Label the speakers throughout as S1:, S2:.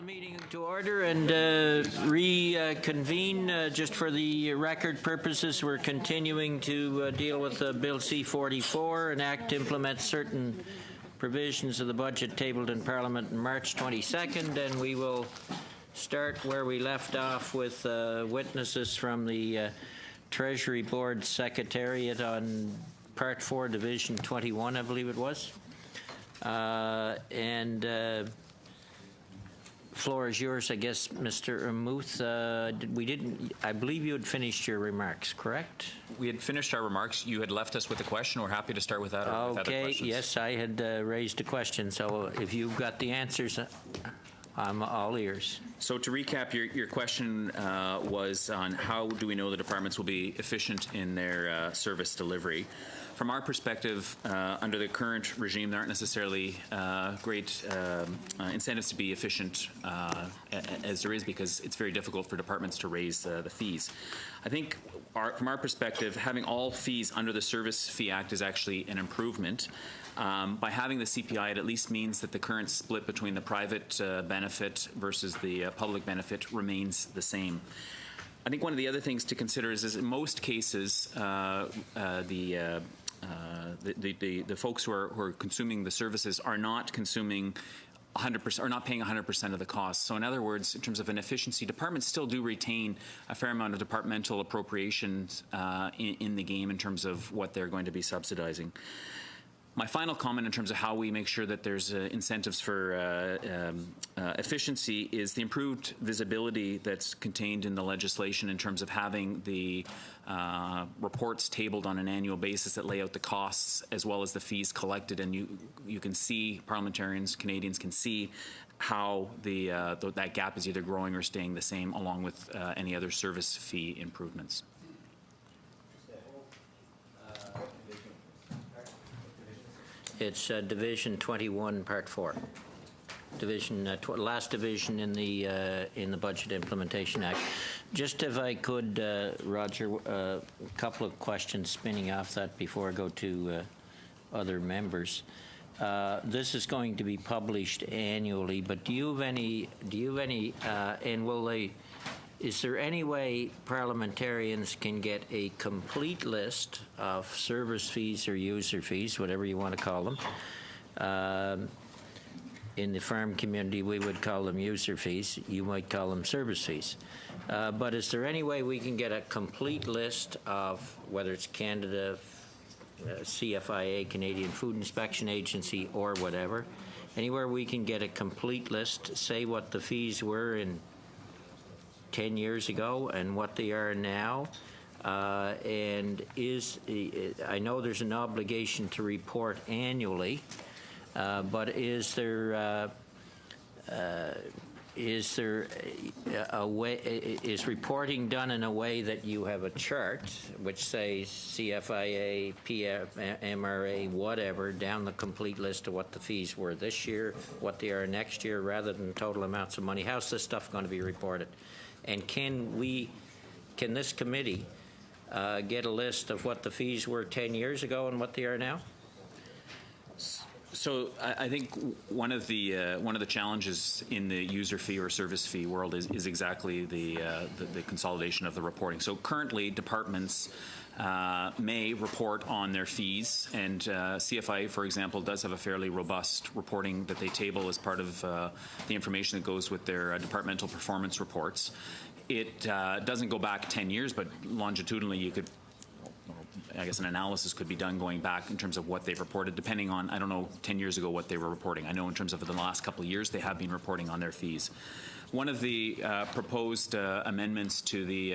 S1: the meeting to order and reconvene. Just for the record purposes, we're continuing to deal with Bill C-44, an act to implement certain provisions of the budget tabled in Parliament on March 22nd, and we will start where we left off with witnesses from the Treasury Board Secretariat on Part 4, Division 21, I believe it was. Floor is yours, I guess, Mr. Muth. I believe you had finished your remarks, correct?
S2: We had finished our remarks. You had left us with a question. We're happy to start with that. Or with other questions.
S1: Yes, I had raised a question. So if you've got the answers, I'm all ears.
S2: So to recap, your question was on how do we know the departments will be efficient in their service delivery. From our perspective, under the current regime, there aren't necessarily great incentives to be efficient as there is, because it's very difficult for departments to raise the fees. I think from our perspective, having all fees under the Service Fee Act is actually an improvement. By having the CPI, it at least means that the current split between the private benefit versus the public benefit remains the same. I think one of the other things to consider is in most cases, the folks who are consuming the services are not consuming 100%, or not paying 100% of the cost. So in other words, in terms of an efficiency, departments still do retain a fair amount of departmental appropriations in the game in terms of what they're going to be subsidizing. My final comment in terms of how we make sure that there's incentives for efficiency is the improved visibility that's contained in the legislation in terms of having the reports tabled on an annual basis that lay out the costs as well as the fees collected, and you can see, parliamentarians, Canadians can see how that gap is either growing or staying the same, along with any other service fee improvements.
S1: It's Division 21, Part 4. Division last division in the Budget Implementation Act. Just if I could, Roger, a couple of questions spinning off that before I go to other members. This is going to be published annually, but do you have any? And will they? Is there any way parliamentarians can get a complete list of service fees or user fees, whatever you want to call them? In the farm community, we would call them user fees. You might call them service fees. But is there any way we can get a complete list of, whether it's Canada, CFIA, Canadian Food Inspection Agency, or whatever, anywhere we can get a complete list, say what the fees were in 10 years ago and what they are now, and I know there's an obligation to report annually, but is there a way, is reporting done in a way that you have a chart which says CFIA, MRA, whatever, down the complete list of what the fees were this year, what they are next year, rather than total amounts of money? How's this stuff going to be reported? And can this committee get a list of what the fees were 10 years ago and what they are now?
S2: So I think one of the challenges in the user fee or service fee world is exactly the consolidation of the reporting. So currently, departments may report on their fees, and CFIA, for example, does have a fairly robust reporting that they table as part of the information that goes with their departmental performance reports. It doesn't go back 10 years, but longitudinally you could, I guess an analysis could be done going back in terms of what they've reported, depending on, I don't know, 10 years ago what they were reporting. I know in terms of the last couple of years they have been reporting on their fees. One of the proposed amendments to the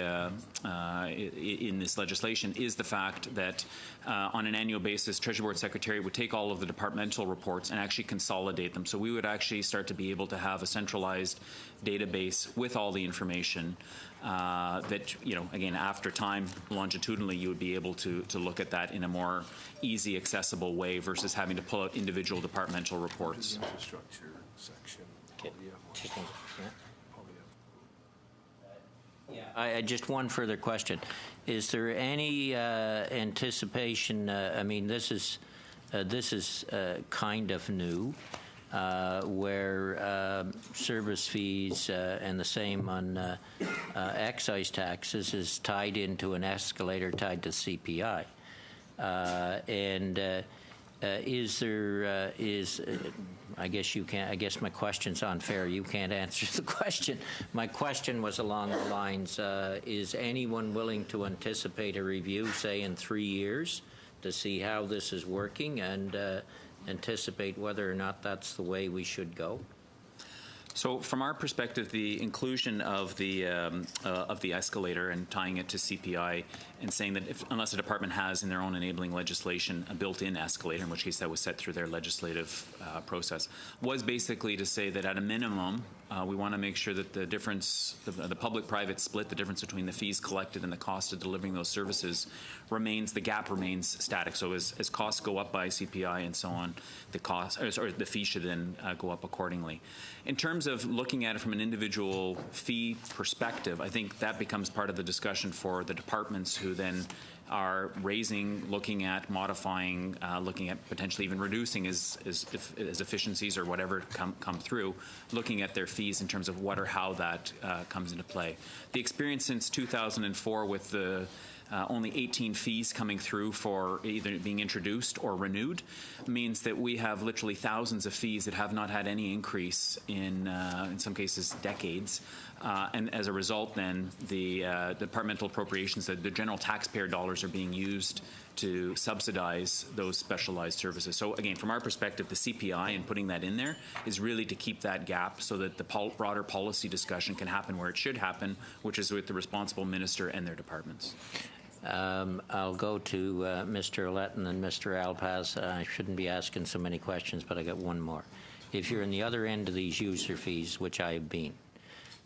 S2: in this legislation is the fact that on an annual basis, Treasury Board Secretary would take all of the departmental reports and actually consolidate them. So we would actually start to be able to have a centralized database with all the information that, again, after time, longitudinally, you would be able to look at that in a more easy, accessible way versus having to pull out individual departmental reports.
S3: Infrastructure section.
S1: Okay. I just one further question. Is there any anticipation? I mean, this is kind of new. where service fees and the same on excise taxes is tied into an escalator tied to CPI. I guess you can't. I guess my question's unfair. You can't answer the question. My question was along the lines: is anyone willing to anticipate a review, say in 3 years, to see how this is working and anticipate whether or not that's the way we should go?
S2: So, from our perspective, the inclusion of the escalator and tying it to CPI, and saying that unless a department has in their own enabling legislation a built-in escalator, in which case that was set through their legislative process, was basically to say that at a minimum, we want to make sure that the difference, the public-private split, the difference between the fees collected and the cost of delivering those services the gap remains static. So as costs go up by CPI and so on, the fee should then go up accordingly. In terms of looking at it from an individual fee perspective, I think that becomes part of the discussion for the departments who then are looking at modifying, looking at potentially even reducing as efficiencies or whatever come through, looking at their fees in terms of what or how that comes into play. The experience since 2004 with the only 18 fees coming through for either being introduced or renewed means that we have literally thousands of fees that have not had any increase in some cases, decades. And as a result, then, the departmental appropriations, the general taxpayer dollars are being used to subsidize those specialized services. So again, from our perspective, the CPI and putting that in there is really to keep that gap so that the broader policy discussion can happen where it should happen, which is with the responsible minister and their departments.
S1: I'll go to Mr. Ouellette and then Mr. Alpaz. I shouldn't be asking so many questions, but I got one more. If you're in the other end of these user fees, which I have been,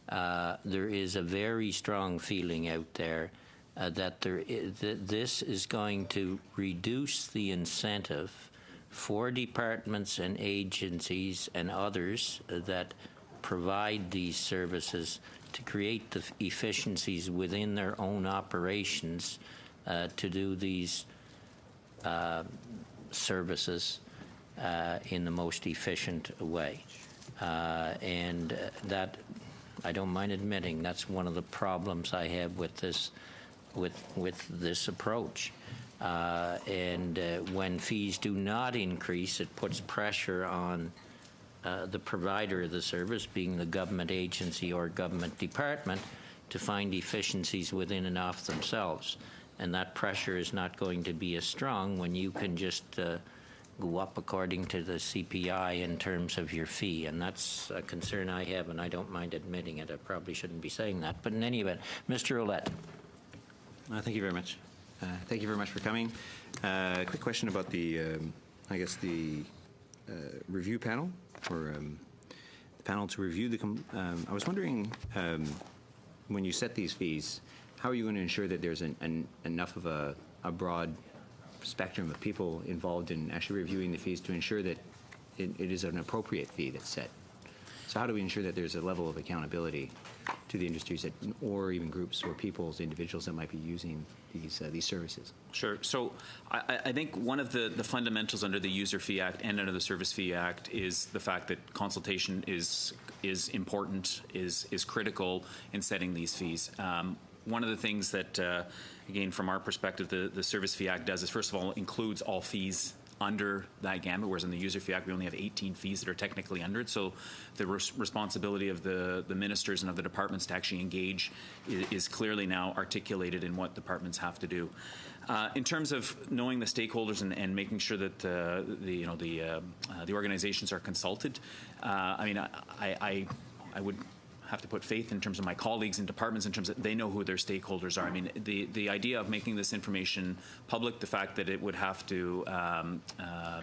S1: there is a very strong feeling out there that this is going to reduce the incentive for departments and agencies and others that provide these services to create the efficiencies within their own operations to do these services in the most efficient way. And that, I don't mind admitting, that's one of the problems I have with this approach. When fees do not increase, it puts pressure on the provider of the service, being the government agency or government department, to find efficiencies within and of themselves. And that pressure is not going to be as strong when you can just go up according to the CPI in terms of your fee. And that's a concern I have, and I don't mind admitting it. I probably shouldn't be saying that. But in any event, Mr. Ouellette.
S3: Thank you very much. Thank you very much for coming. Quick question about the review panel, or the panel to review the. I was wondering, when you set these fees, how are you going to ensure that there's enough of a broad spectrum of people involved in actually reviewing the fees to ensure that it is an appropriate fee that's set? So how do we ensure that there's a level of accountability to the industries or even groups or peoples, individuals that might be using these services?
S2: Sure. So I think one of the fundamentals under the User Fee Act and under the Service Fee Act is the fact that consultation is important, is critical in setting these fees. One of the things that, again, from our perspective, the Service Fee Act does is, first of all, includes all fees under that gamut, whereas in the User Fee Act we only have 18 fees that are technically under it. So the responsibility of the ministers and of the departments to actually engage is clearly now articulated in what departments have to do. In terms of knowing the stakeholders and making sure that the organizations are consulted, I would have to put faith in terms of my colleagues in departments in terms of they know who their stakeholders are. I mean, the idea of making this information public, the fact that it would have to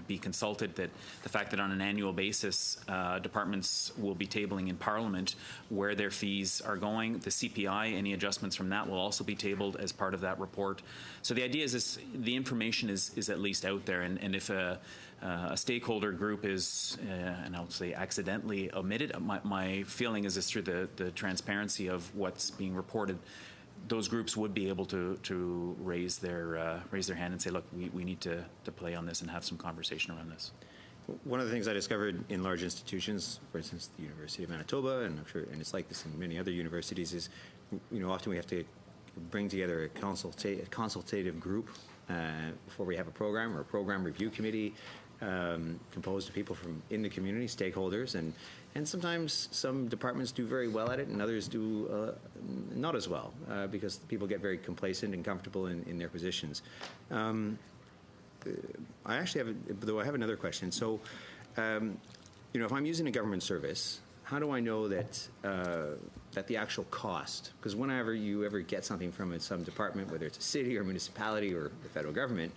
S2: be consulted, that the fact that on an annual basis departments will be tabling in Parliament where their fees are going, the CPI, any adjustments from that will also be tabled as part of that report. So the idea is the information is at least out there, and if a stakeholder group is, and I would say accidentally omitted, my feeling is through the transparency of what's being reported, those groups would be able to raise their hand and say, look, we need to play on this and have some conversation around this.
S3: One of the things I discovered in large institutions, for instance, the University of Manitoba, and I'm sure, and it's like this in many other universities, is, often we have to bring together a consultative group before we have a program, or a program review committee composed of people from in the community, stakeholders, and sometimes some departments do very well at it and others do not as well because people get very complacent and comfortable in their positions. I actually I have another question. So, if I'm using a government service, how do I know that that the actual cost? Because whenever you ever get something from some department, whether it's a city or municipality or the federal government,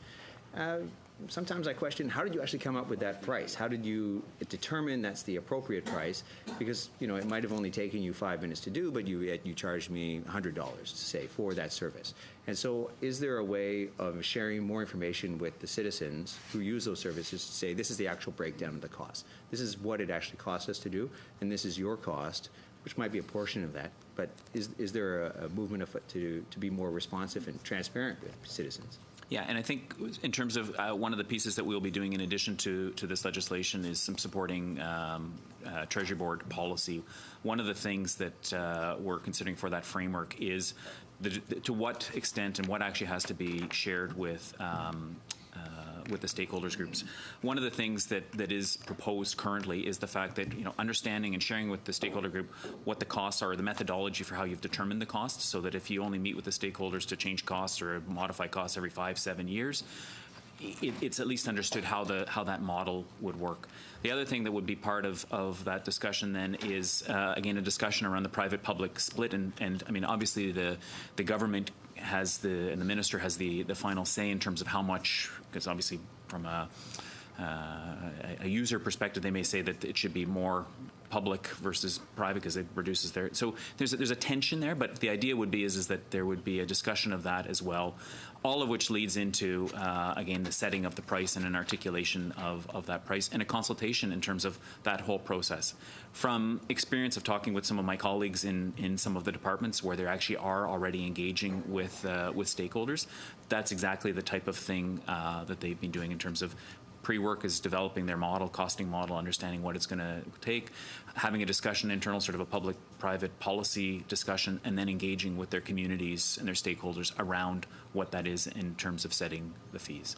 S3: sometimes I question, how did you actually come up with that price? How did you determine that's the appropriate price? Because, it might have only taken you 5 minutes to do, but you charged me $100 to say for that service. And so is there a way of sharing more information with the citizens who use those services to say, this is the actual breakdown of the cost. This is what it actually costs us to do, and this is your cost, which might be a portion of that. But is there a movement to be more responsive and transparent with citizens?
S2: Yeah, and I think in terms of one of the pieces that we'll be doing in addition to this legislation is some supporting Treasury Board policy. One of the things that we're considering for that framework is to what extent and what actually has to be shared with the stakeholders groups. One of the things that is proposed currently is the fact that understanding and sharing with the stakeholder group what the costs are, the methodology for how you've determined the costs, so that if you only meet with the stakeholders to change costs or modify costs every 5-7 years, it's at least understood how that model would work. The other thing that would be part of that discussion then is again a discussion around the private-public split, and I mean obviously the government has and the minister has the final say in terms of how much, because obviously from a user perspective they may say that it should be more public versus private because it reduces their, so there's a tension there, but the idea would be is that there would be a discussion of that as well, all of which leads into again the setting of the price and an articulation of that price and a consultation in terms of that whole process. From experience of talking with some of my colleagues in some of the departments where they actually are already engaging with stakeholders, that's exactly the type of thing that they've been doing in terms of pre-work is developing their model, costing model, understanding what it's going to take, having a discussion, internal sort of a public-private policy discussion, and then engaging with their communities and their stakeholders around what that is in terms of setting the fees.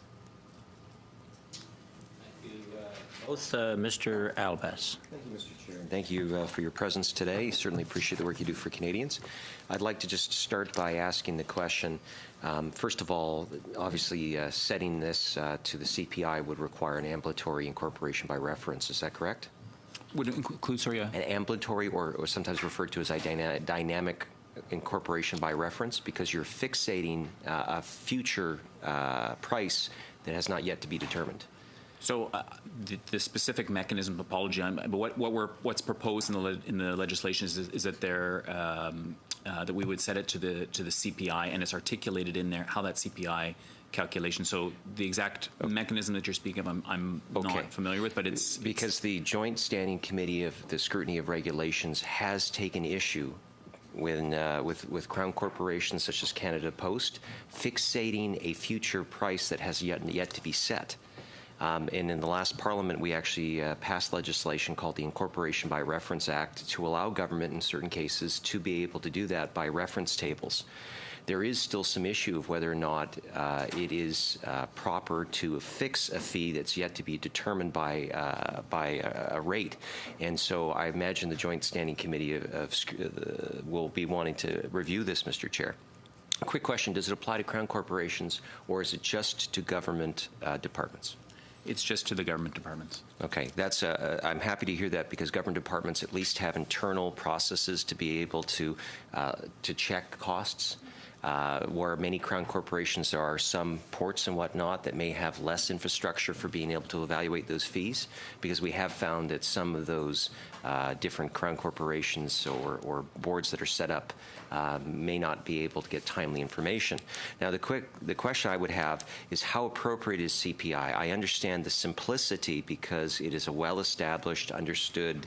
S1: Thank you both. Mr. Albas.
S4: Thank you, Mr. Chair. And thank you for your presence today. Certainly appreciate the work you do for Canadians. I'd like to just start by asking the question, first of all, obviously setting this to the CPI would require an ambulatory incorporation by reference. Is that correct?
S2: Would it include, sorry?
S4: An ambulatory or sometimes referred to as a dynamic incorporation by reference, because you're fixating a future price that has not yet to be determined.
S2: So the specific mechanism, but what's proposed in the legislation is that that we would set it to the CPI, and it's articulated in there how that CPI calculation. So the exact mechanism that you're speaking of, I'm not familiar with, but it's
S4: because the Joint Standing Committee of the Scrutiny of Regulations has taken issue with Crown corporations such as Canada Post fixating a future price that has yet to be set. And in the last Parliament, we actually passed legislation called the Incorporation by Reference Act to allow government in certain cases to be able to do that by reference tables. There is still some issue of whether or not it is proper to fix a fee that's yet to be determined by a rate. And so I imagine the Joint Standing Committee will be wanting to review this, Mr. Chair. A quick question, does it apply to Crown corporations or is it just to government departments?
S2: It's just to the government departments.
S4: Okay, that's I'm happy to hear that, because government departments at least have internal processes to be able to check costs. Where many Crown corporations, there are some ports and whatnot that may have less infrastructure for being able to evaluate those fees, because we have found that some of those different Crown corporations or boards that are set up may not be able to get timely information. Now, the question I would have is, how appropriate is CPI? I understand the simplicity because it is a well-established, understood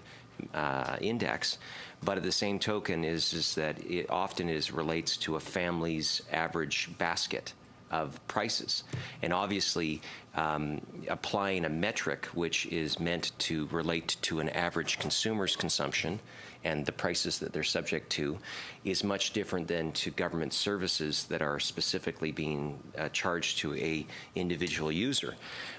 S4: index, but at the same token is that it often relates to a family's average basket of prices. And obviously, applying a metric which is meant to relate to an average consumer's consumption and the prices that they're subject to is much different than to government services that are specifically being charged to a individual user.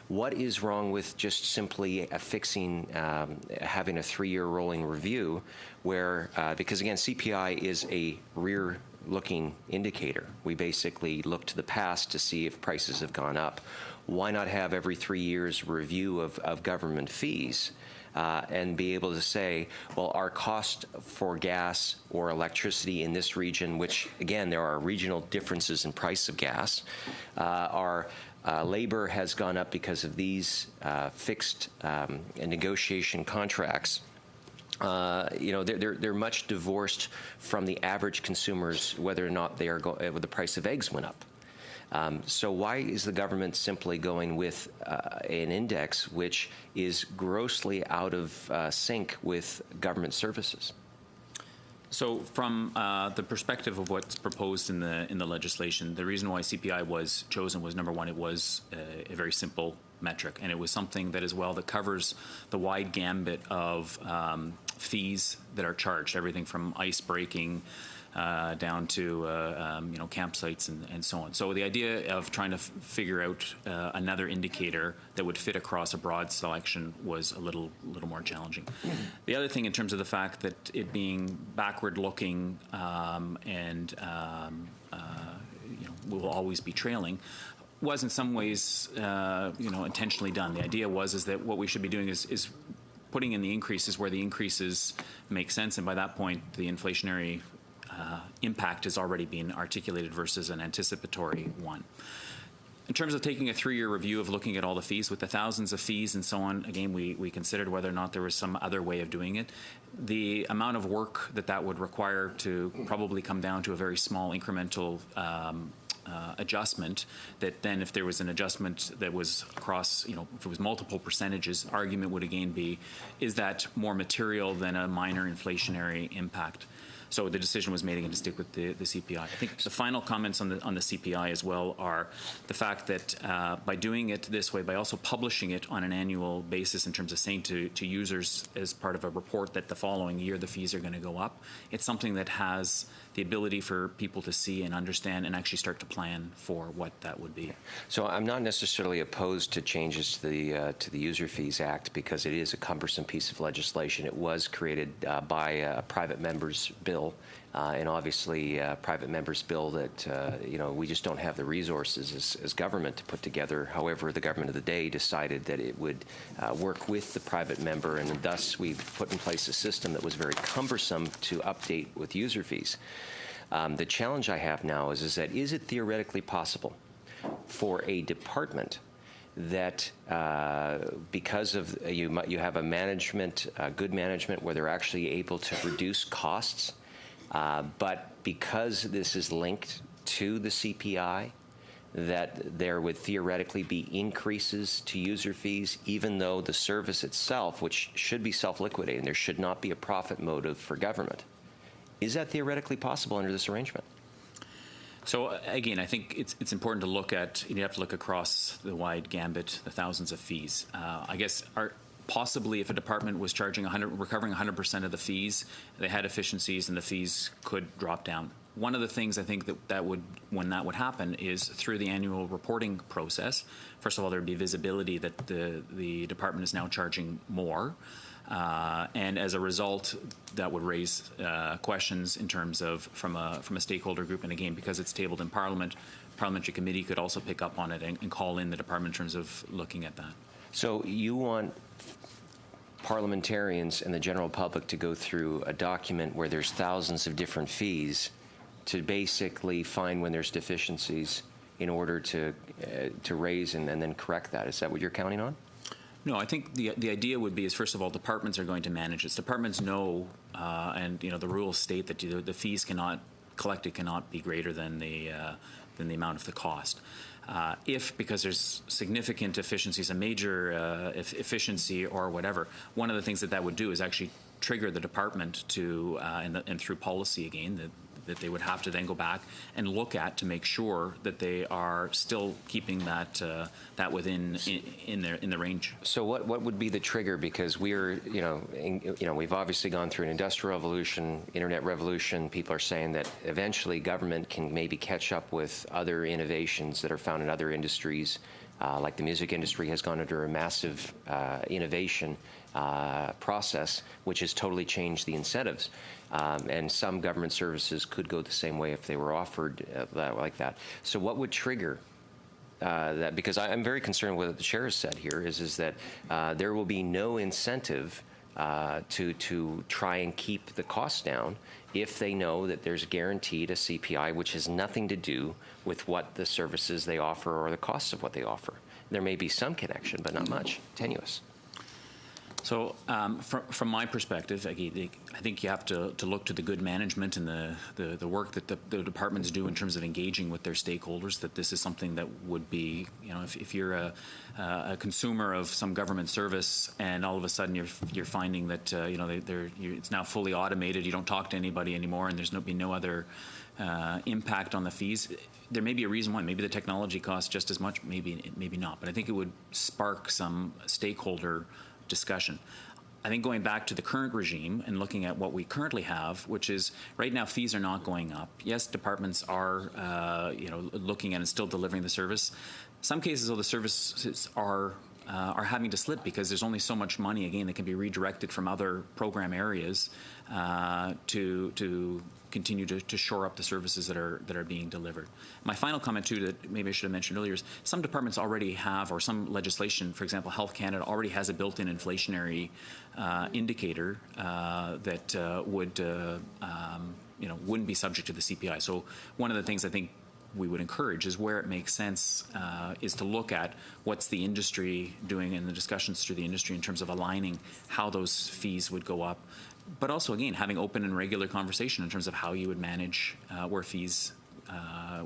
S4: What is wrong with just simply affixing, having a 3-year rolling review where, because again, CPI is a rear-looking indicator. We basically look to the past to see if prices have gone up. Why not have every 3 years review of government fees? And be able to say, well, our cost for gas or electricity in this region, which, again, there are regional differences in price of gas, our labor has gone up because of these fixed negotiation contracts. They're much divorced from the average consumers, whether or not they are the price of eggs went up. So why is the government simply going with an index which is grossly out of sync with government services?
S2: So from the perspective of what's proposed in the legislation, the reason why CPI was chosen was, number one, it was a very simple metric, and it was something that as well that covers the wide gambit of fees that are charged, everything from ice breaking down to campsites and so on. So the idea of trying to figure out another indicator that would fit across a broad selection was a little more challenging. The other thing, in terms of the fact that it being backward-looking and will always be trailing, was in some ways intentionally done. The idea is that what we should be doing is putting in the increases where the increases make sense, and by that point the inflationary impact has already been articulated versus an anticipatory one. In terms of taking a 3-year review of looking at all the fees, with the thousands of fees and so on, again, we considered whether or not there was some other way of doing it. The amount of work that would require to probably come down to a very small incremental adjustment, that then if there was an adjustment that was across, if it was multiple percentages, argument would again be, is that more material than a minor inflationary impact? So the decision was made again to stick with the CPI. I think the final comments on the CPI as well are the fact that by doing it this way, by also publishing it on an annual basis in terms of saying to users as part of a report that the following year the fees are going to go up, it's something that has the ability for people to see and understand and actually start to plan for what that would be.
S4: So I'm not necessarily opposed to changes to the User Fees Act because it is a cumbersome piece of legislation. It was created by a private member's bill, and obviously private members' bill that we just don't have the resources as government to put together. However, the government of the day decided that it would work with the private member, and thus we've put in place a system that was very cumbersome to update with user fees. The challenge I have now is it theoretically possible for a department that because of you have a management, good management, where they're actually able to reduce costs, but because this is linked to the CPI, that there would theoretically be increases to user fees, even though the service itself, which should be self-liquidating, there should not be a profit motive for government. Is that theoretically possible under this arrangement?
S2: So again, I think it's important to look at, you have to look across the wide gambit, the thousands of fees. I guess possibly if a department was charging recovering 100% of the fees, they had efficiencies and the fees could drop down. One of the things I think that would, when that would happen, is through the annual reporting process. First of all, there would be visibility that the department is now charging more. And as a result, that would raise questions in terms of from a stakeholder group. And again, because it's tabled in Parliament, parliamentary committee could also pick up on it and call in the department in terms of looking at that.
S4: So you want parliamentarians and the general public to go through a document where there's thousands of different fees to basically find when there's deficiencies in order to raise and then correct that. Is that what you're counting on?
S2: No, I think the idea would be is, first of all, departments are going to manage this. Departments know, and the rules state that the fees collected cannot be greater than the amount of the cost. If, because there's significant efficiencies, a major efficiency or whatever, one of the things that would do is actually trigger the department to, and through policy again, the that they would have to then go back and look at to make sure that they are still keeping that within in the range.
S4: So what would be the trigger? Because we're, we've obviously gone through an industrial revolution, internet revolution. People are saying that eventually government can maybe catch up with other innovations that are found in other industries. Like the music industry has gone under a massive innovation process, which has totally changed the incentives. And some government services could go the same way if they were offered like that. So what would trigger that? Because I'm very concerned with what the chair has said here is that there will be no incentive to try and keep the costs down if they know that there's guaranteed a CPI, which has nothing to do with what the services they offer or the costs of what they offer. There may be some connection, but not much, tenuous.
S2: So from my perspective, I think you have to look to the good management and the work that the departments do in terms of engaging with their stakeholders, that this is something that would be, if you're a consumer of some government service and all of a sudden you're finding that, it's now fully automated, you don't talk to anybody anymore and there's no other impact on the fees, there may be a reason why. Maybe the technology costs just as much, maybe not. But I think it would spark some stakeholder discussion. I think going back to the current regime and looking at what we currently have, which is right now fees are not going up. Yes, departments are looking at and still delivering the service. Some cases, though, the services are having to slip because there's only so much money, again, that can be redirected from other program areas to continue to shore up the services that are being delivered. My final comment, too, that maybe I should have mentioned earlier is some departments already have, or some legislation, for example, Health Canada already has a built-in inflationary indicator that wouldn't be subject to the CPI. So one of the things I think we would encourage is where it makes sense is to look at what's the industry doing and the discussions through the industry in terms of aligning how those fees would go up. But also, again, having open and regular conversation in terms of how you would manage where fees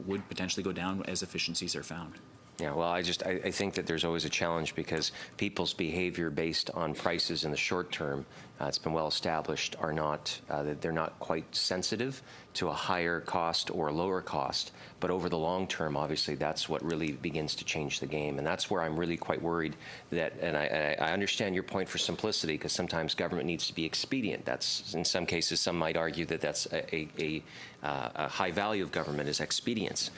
S2: would potentially go down as efficiencies are found.
S4: Yeah, well, I think that there's always a challenge because people's behavior based on prices in the short term, it's been well established, are not, they're not quite sensitive to a higher cost or a lower cost. But over the long term, obviously, that's what really begins to change the game. And that's where I'm really quite worried that, and I understand your point for simplicity, because sometimes government needs to be expedient. That's, in some cases, some might argue that that's a high value of government is expedience.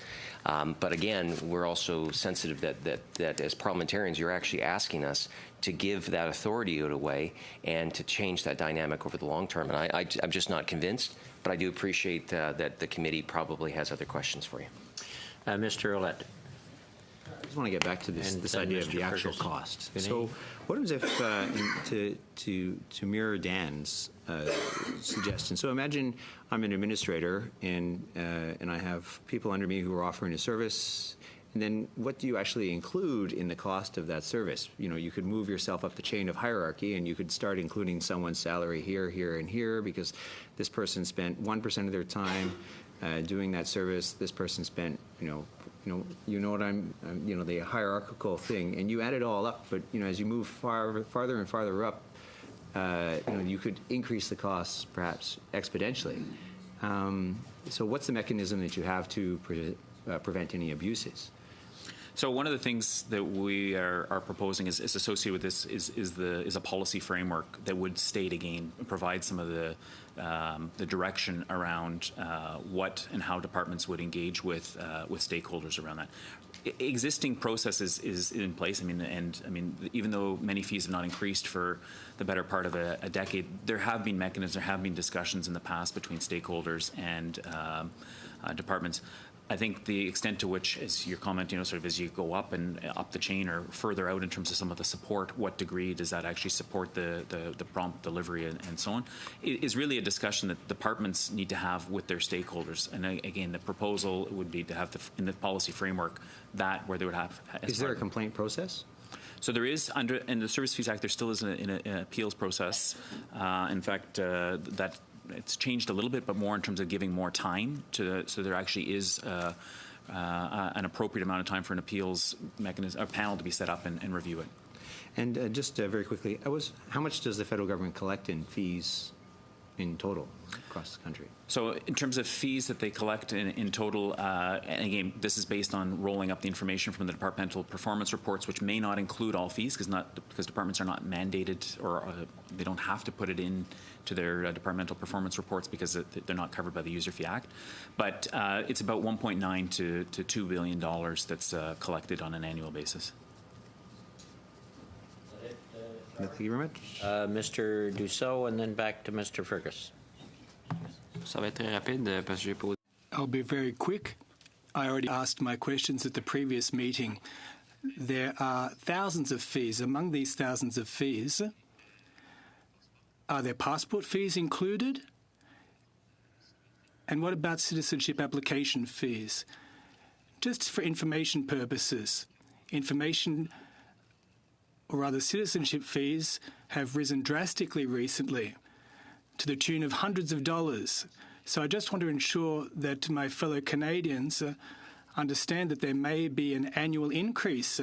S4: But again, we're also sensitive that as parliamentarians, you're actually asking us to give that authority away and to change that dynamic over the long term. And I'm just not convinced, but I do appreciate that the committee probably has other questions for you.
S1: Mr. Ouellette.
S3: I just want to get back to this idea of the actual cost. So what happens if, to mirror Dan's suggestion, so imagine I'm an administrator and I have people under me who are offering a service, and then what do you actually include in the cost of that service? You could move yourself up the chain of hierarchy and you could start including someone's salary here, here, and here, because this person spent 1% of their time doing that service. This person spent, the hierarchical thing, and you add it all up. But as you move farther and farther up, you could increase the costs perhaps exponentially. So what's the mechanism that you have to prevent any abuses?
S2: So one of the things that we are proposing is associated with this is a policy framework that would state, again, provide some of the direction around what and how departments would engage with stakeholders around that. Existing processes is in place. Even though many fees have not increased for the better part of a decade, there have been mechanisms, there have been discussions in the past between stakeholders and departments. I think the extent to which, as you're commenting, sort of as you go up and up the chain or further out in terms of some of the support, what degree does that actually support the prompt delivery and so on, is really a discussion that departments need to have with their stakeholders. And again, the proposal would be to have in the policy framework that where they would have.
S3: Is there a complaint process?
S2: So there is, in the Service Fees Act, there still is an appeals process. In fact, that it's changed a little bit, but more in terms of giving more time so there actually is an appropriate amount of time for an appeals mechanism, a panel to be set up and review it.
S3: And just very quickly, how much does the federal government collect in fees in total across the country?
S2: So in terms of fees that they collect in total, and again, this is based on rolling up the information from the departmental performance reports, which may not include all fees because departments are not mandated or they don't have to put it in to their departmental performance reports because they're not covered by the User Fee Act. But it's about $1.9 to $2 billion that's collected on an annual basis.
S3: Thank you very much.
S1: Mr. Dussault, and then back to Mr. Fergus.
S5: Ça va être très rapide parce que j'ai posé.
S6: I'll be very quick. I already asked my questions at the previous meeting. There are thousands of fees. Among these thousands of fees, are there passport fees included? And what about citizenship application fees? Just for information purposes, or rather citizenship fees have risen drastically recently to the tune of hundreds of dollars. So I just want to ensure that my fellow Canadians understand that there may be an annual increase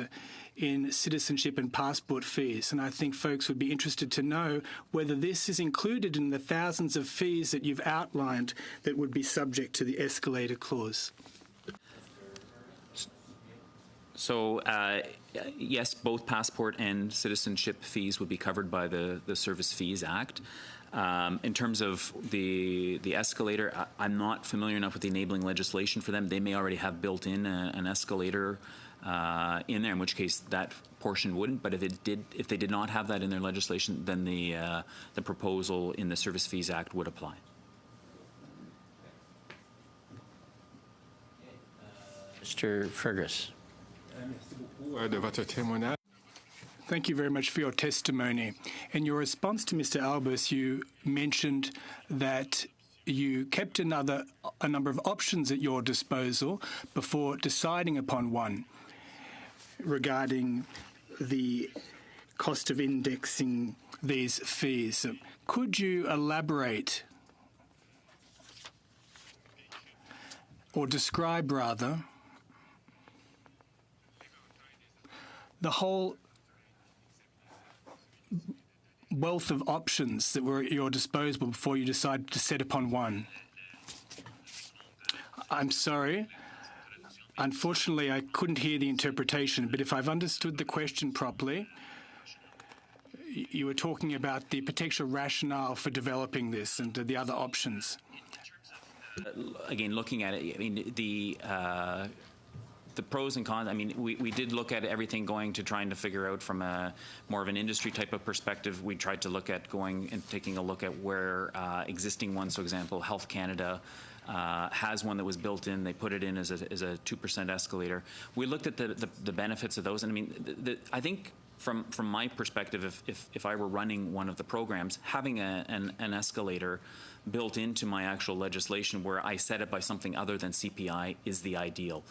S6: in citizenship and passport fees. And I think folks would be interested to know whether this is included in the thousands of fees that you've outlined that would be subject to the escalator clause.
S2: So yes, both passport and citizenship fees would be covered by the Service Fees Act. In terms of the escalator, I'm not familiar enough with the enabling legislation for them. They may already have built in an escalator in there, in which case that portion wouldn't. But if they did not have that in their legislation, then the proposal in the Service Fees Act would apply.
S1: Mr. Fergus.
S6: Thank you very much for your testimony. In your response to Mr. Albus, you mentioned that you kept a number of options at your disposal before deciding upon one regarding the cost of indexing these fees. Could you elaborate or describe, rather, the whole wealth of options that were at your disposal before you decided to set upon one? I'm sorry. Unfortunately, I couldn't hear the interpretation, but if I've understood the question properly, you were talking about the potential rationale for developing this and the other options.
S2: Again, looking at it, I mean, the pros and cons, I mean, we did look at everything going to trying to figure out from a more of an industry type of perspective. We tried to look at going and taking a look at where existing ones, for example, Health Canada has one that was built in. They put it in as a 2% escalator. We looked at the benefits of those. And I mean, I think from my perspective, if I were running one of the programs, having an escalator built into my actual legislation where I set it by something other than CPI is the ideal.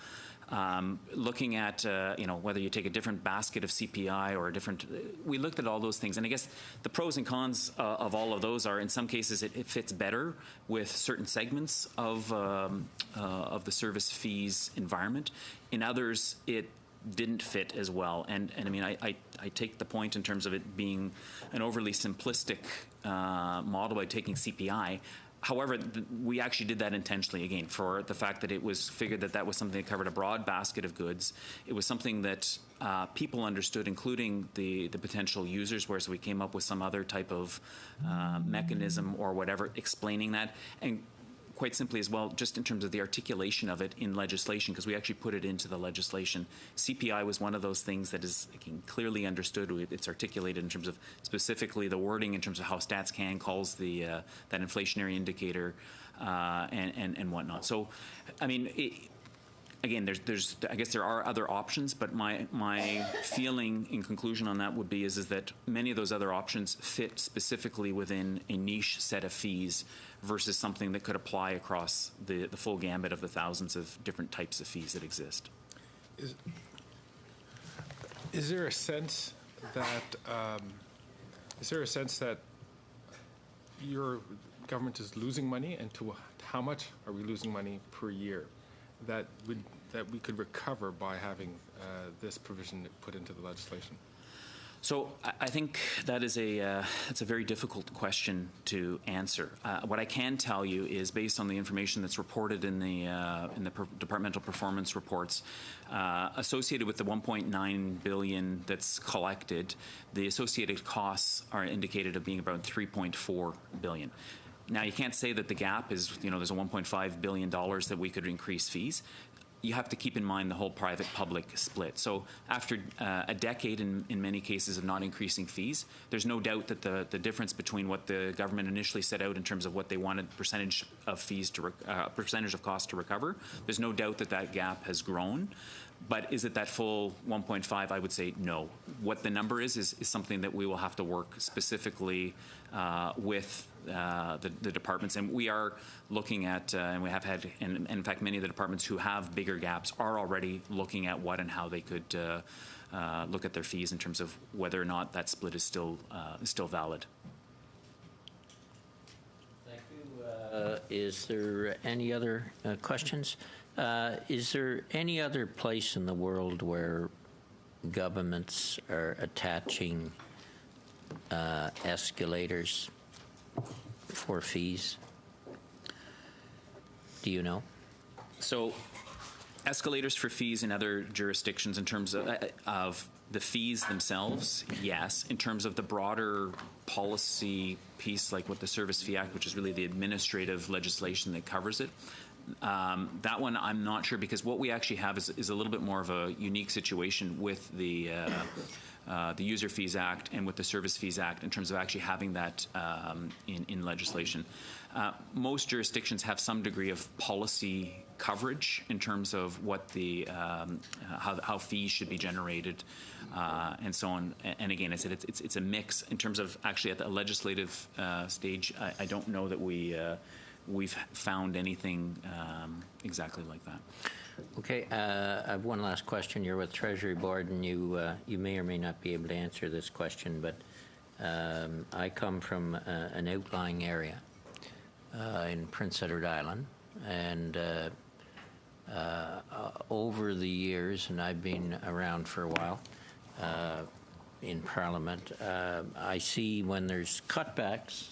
S2: Looking at, whether you take a different basket of CPI or a different, we looked at all those things. And I guess the pros and cons of all of those are, in some cases, it fits better with certain segments of the service fees environment. In others, it didn't fit as well. And I mean, I take the point in terms of it being an overly simplistic model by taking CPI. However, we actually did that intentionally, again, for the fact that it was figured that was something that covered a broad basket of goods. It was something that people understood, including the potential users, whereas we came up with some other type of mechanism or whatever explaining that. And quite simply as well, just in terms of the articulation of it in legislation, because we actually put it into the legislation. CPI was one of those things that is clearly understood. It's articulated in terms of specifically the wording in terms of how StatsCan calls that inflationary indicator and whatnot. So, I mean, again, I guess there are other options, but my feeling in conclusion on that would be is that many of those other options fit specifically within a niche set of fees versus something that could apply across the full gambit of the thousands of different types of fees that exist.
S7: Is there a sense that your government is losing money, and to how much are we losing money per year that we could recover by having this provision put into the legislation?
S2: So I think that is it's a very difficult question to answer. What I can tell you is, based on the information that's reported in the departmental performance reports, associated with the 1.9 billion that's collected, the associated costs are indicated of being about 3.4 billion. Now, you can't say that the gap is, there's a $1.5 billion that we could increase fees. You have to keep in mind the whole private-public split. So after a decade, in many cases, of not increasing fees, there's no doubt that the difference between what the government initially set out in terms of what they wanted percentage of fees to percentage of cost to recover, there's no doubt that that gap has grown. But is it that full 1.5? I would say no. What the number is something that we will have to work specifically with the departments, and we are looking at, and we have had, and in fact, many of the departments who have bigger gaps are already looking at what and how they could look at their fees in terms of whether or not that split is still valid.
S1: Thank you. Is there any other questions? Is there any other place in the world where governments are attaching escalators for fees? Do you know?
S2: So, escalators for fees in other jurisdictions, in terms of the fees themselves, yes. In terms of the broader policy piece, like with the Service Fee Act, which is really the administrative legislation that covers it, that one I'm not sure, because what we actually have is a little bit more of a unique situation with the User Fees Act and with the Service Fees Act in terms of actually having that in legislation. Most jurisdictions have some degree of policy coverage in terms of what the how fees should be generated and so on. And again, I said it's a mix in terms of actually at the legislative stage. I don't know that we've found anything exactly like that.
S1: Okay, I have one last question. You're with Treasury Board, and you may or may not be able to answer this question, but I come from an outlying area in Prince Edward Island, and over the years, and I've been around for a while in Parliament, I see when there's cutbacks,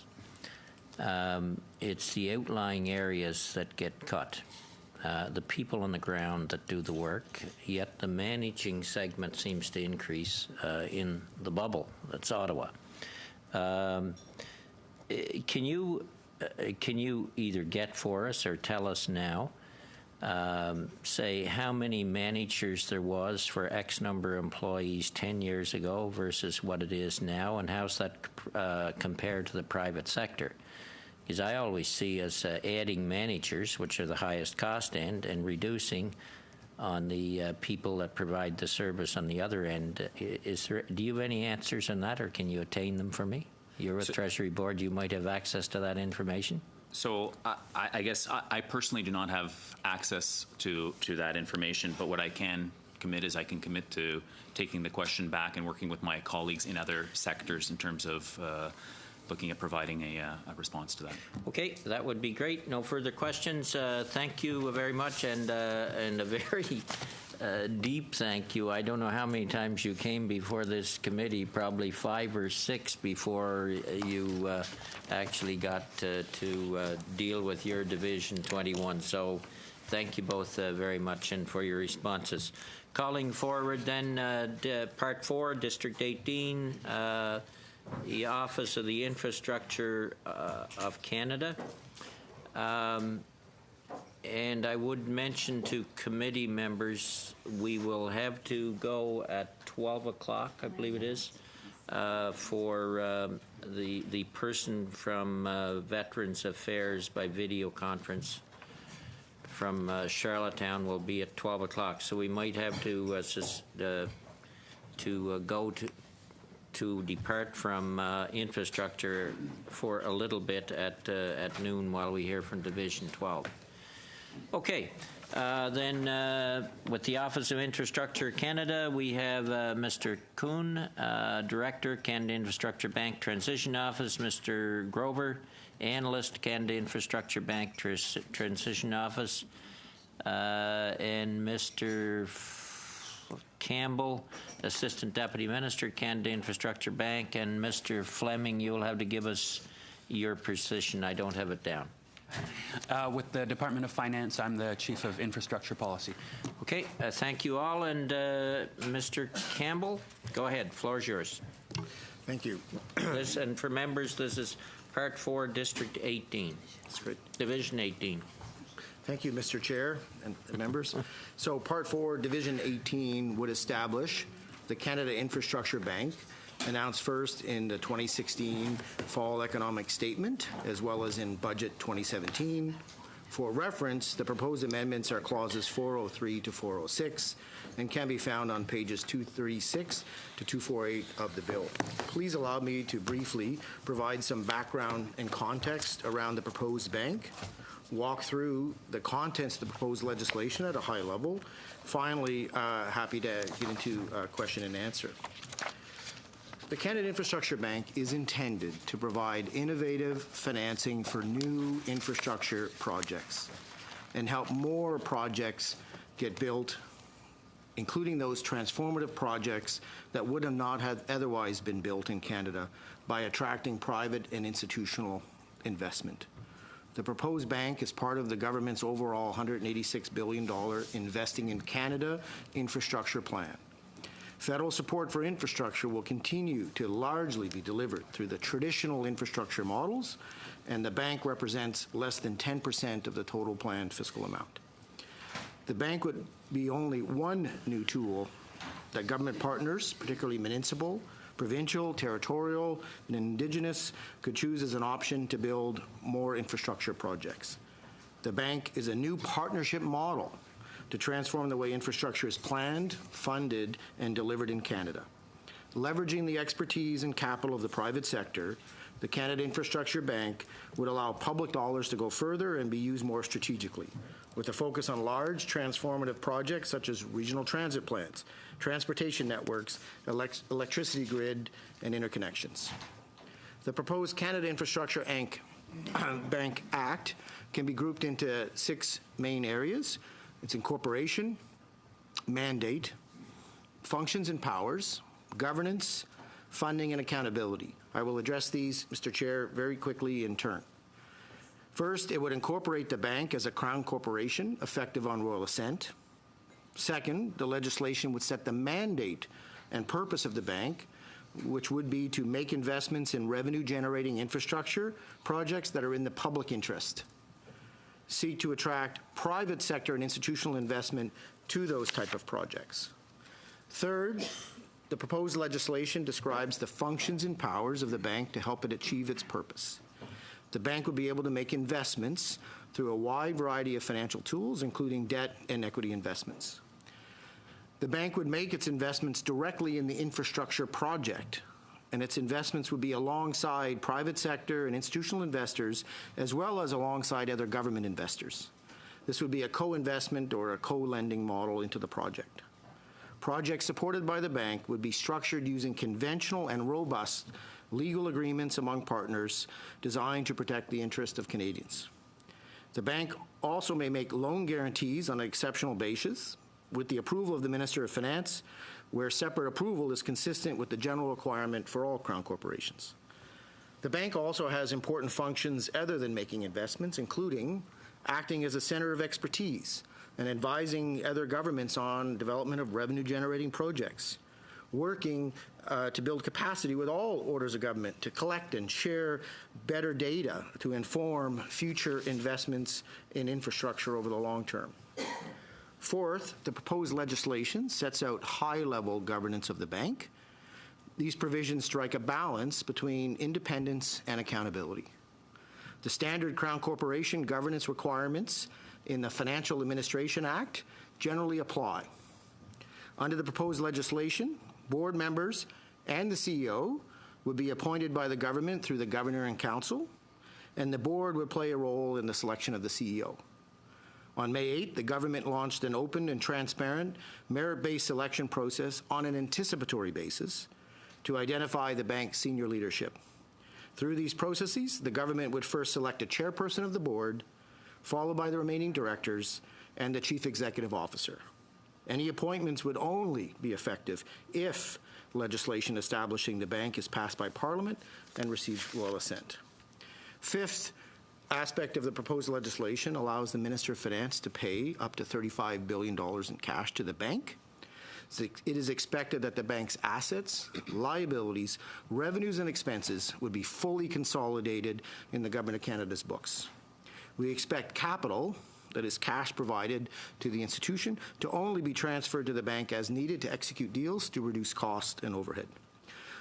S1: it's the outlying areas that get cut. The people on the ground that do the work, yet the managing segment seems to increase in the bubble. That's Ottawa. Can you either get for us or tell us now, say how many managers there was for X number of employees 10 years ago versus what it is now, and how's that compared to the private sector? Because I always see us adding managers, which are the highest cost end, and reducing on the people that provide the service on the other end. Do you have any answers on that, or can you attain them for me? You're with Treasury Board. You might have access to that information.
S2: So I guess I personally do not have access to that information, but what I can commit is I can commit to taking the question back and working with my colleagues in other sectors in terms of looking at providing a response to that.
S1: Okay, that would be great. No further questions. Thank you very much, and a very deep thank you. I don't know how many times you came before this committee, probably 5 or 6 before you actually got to deal with your Division 21. So thank you both very much, and for your responses. Calling forward then Part 4, District 18, the Office of the Infrastructure of Canada. And I would mention to committee members, we will have to go at 12 o'clock, I believe it is, for the person from Veterans Affairs by video conference from Charlottetown will be at 12 o'clock. So we might have to go to depart from infrastructure for a little bit at noon while we hear from Division 12. Okay, then with the Office of Infrastructure Canada, we have Mr. Kuhn, Director, Canada Infrastructure Bank Transition Office, Mr. Grover, Analyst, Canada Infrastructure Bank Transition Office, and Mr. Campbell, Assistant Deputy Minister, Canada Infrastructure Bank, and Mr. Fleming, you'll have to give us your position. I don't have it down.
S8: With the Department of Finance, I'm the Chief of Infrastructure Policy.
S1: Okay, thank you all. And Mr. Campbell, go ahead. Floor is yours.
S9: Thank you.
S1: And for members, this is Part 4, District 18.
S9: That's great.
S1: Division 18.
S9: Thank you, Mr. Chair and members. So Part 4, Division 18 would establish the Canada Infrastructure Bank, announced first in the 2016 Fall Economic Statement, as well as in Budget 2017. For reference, the proposed amendments are clauses 403 to 406 and can be found on pages 236 to 248 of the bill. Please allow me to briefly provide some background and context around the proposed bank, walk through the contents of the proposed legislation at a high level. Finally, happy to get into question and answer. The Canada Infrastructure Bank is intended to provide innovative financing for new infrastructure projects and help more projects get built, including those transformative projects that would have not have otherwise been built in Canada, by attracting private and institutional investment. The proposed bank is part of the government's overall $186 billion Investing in Canada infrastructure plan. Federal support for infrastructure will continue to largely be delivered through the traditional infrastructure models, and the bank represents less than 10% of the total planned fiscal amount. The bank would be only one new tool that government partners, particularly municipal, provincial, territorial, and Indigenous, could choose as an option to build more infrastructure projects. The bank is a new partnership model to transform the way infrastructure is planned, funded, and delivered in Canada. Leveraging the expertise and capital of the private sector, the Canada Infrastructure Bank would allow public dollars to go further and be used more strategically, with a focus on large transformative projects such as regional transit plans, transportation networks, electricity grid, and interconnections. The proposed Canada Infrastructure Bank Act can be grouped into 6 main areas. It's incorporation, mandate, functions and powers, governance, funding, and accountability. I will address these, Mr. Chair, very quickly in turn. First, it would incorporate the bank as a Crown corporation, effective on royal assent. Second, the legislation would set the mandate and purpose of the bank, which would be to make investments in revenue-generating infrastructure projects that are in the public interest. Seek to attract private sector and institutional investment to those type of projects. Third, the proposed legislation describes the functions and powers of the bank to help it achieve its purpose. The bank would be able to make investments through a wide variety of financial tools, including debt and equity investments. The bank would make its investments directly in the infrastructure project, and its investments would be alongside private sector and institutional investors, as well as alongside other government investors. This would be a co-investment or a co-lending model into the project. Projects supported by the bank would be structured using conventional and robust legal agreements among partners designed to protect the interest of Canadians. The bank also may make loan guarantees on an exceptional basis with the approval of the Minister of Finance, where separate approval is consistent with the general requirement for all Crown corporations. The bank also has important functions other than making investments, including acting as a center of expertise and advising other governments on development of revenue-generating projects, working to build capacity with all orders of government to collect and share better data to inform future investments in infrastructure over the long term. Fourth, the proposed legislation sets out high-level governance of the bank. These provisions strike a balance between independence and accountability. The standard Crown Corporation governance requirements in the Financial Administration Act generally apply. Under the proposed legislation, board members and the CEO would be appointed by the government through the Governor and Council, and the board would play a role in the selection of the CEO. On May 8th, the government launched an open and transparent merit-based selection process on an anticipatory basis to identify the bank's senior leadership. Through these processes, the government would first select a chairperson of the board, followed by the remaining directors and the chief executive officer. Any appointments would only be effective if legislation establishing the bank is passed by Parliament and receives royal assent. Fifth aspect of the proposed legislation allows the Minister of Finance to pay up to $35 billion in cash to the bank. It is expected that the bank's assets, liabilities, revenues, and expenses would be fully consolidated in the Government of Canada's books. We expect capital, that is cash provided to the institution, to only be transferred to the bank as needed to execute deals to reduce cost and overhead.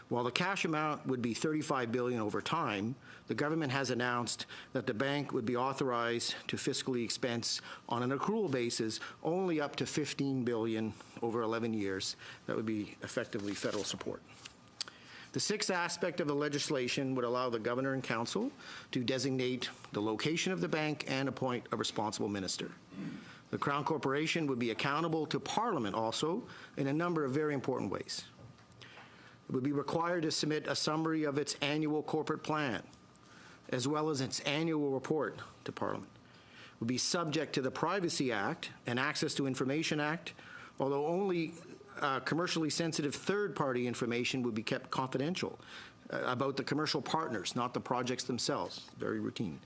S9: While the cash amount would be $35 billion over time, the government has announced that the bank would be authorized to fiscally expense on an accrual basis only up to $15 billion over 11 years. That would be effectively federal support. The sixth aspect of the legislation would allow the Governor and Council to designate the location of the bank and appoint a responsible minister. The Crown Corporation would be accountable to Parliament also in a number of very important ways. It would be required to submit a summary of its annual corporate plan, as well as its annual report to Parliament. It would be subject to the Privacy Act and Access to Information Act, although only commercially sensitive third-party information would be kept confidential about the commercial partners, not the projects themselves. Very routine.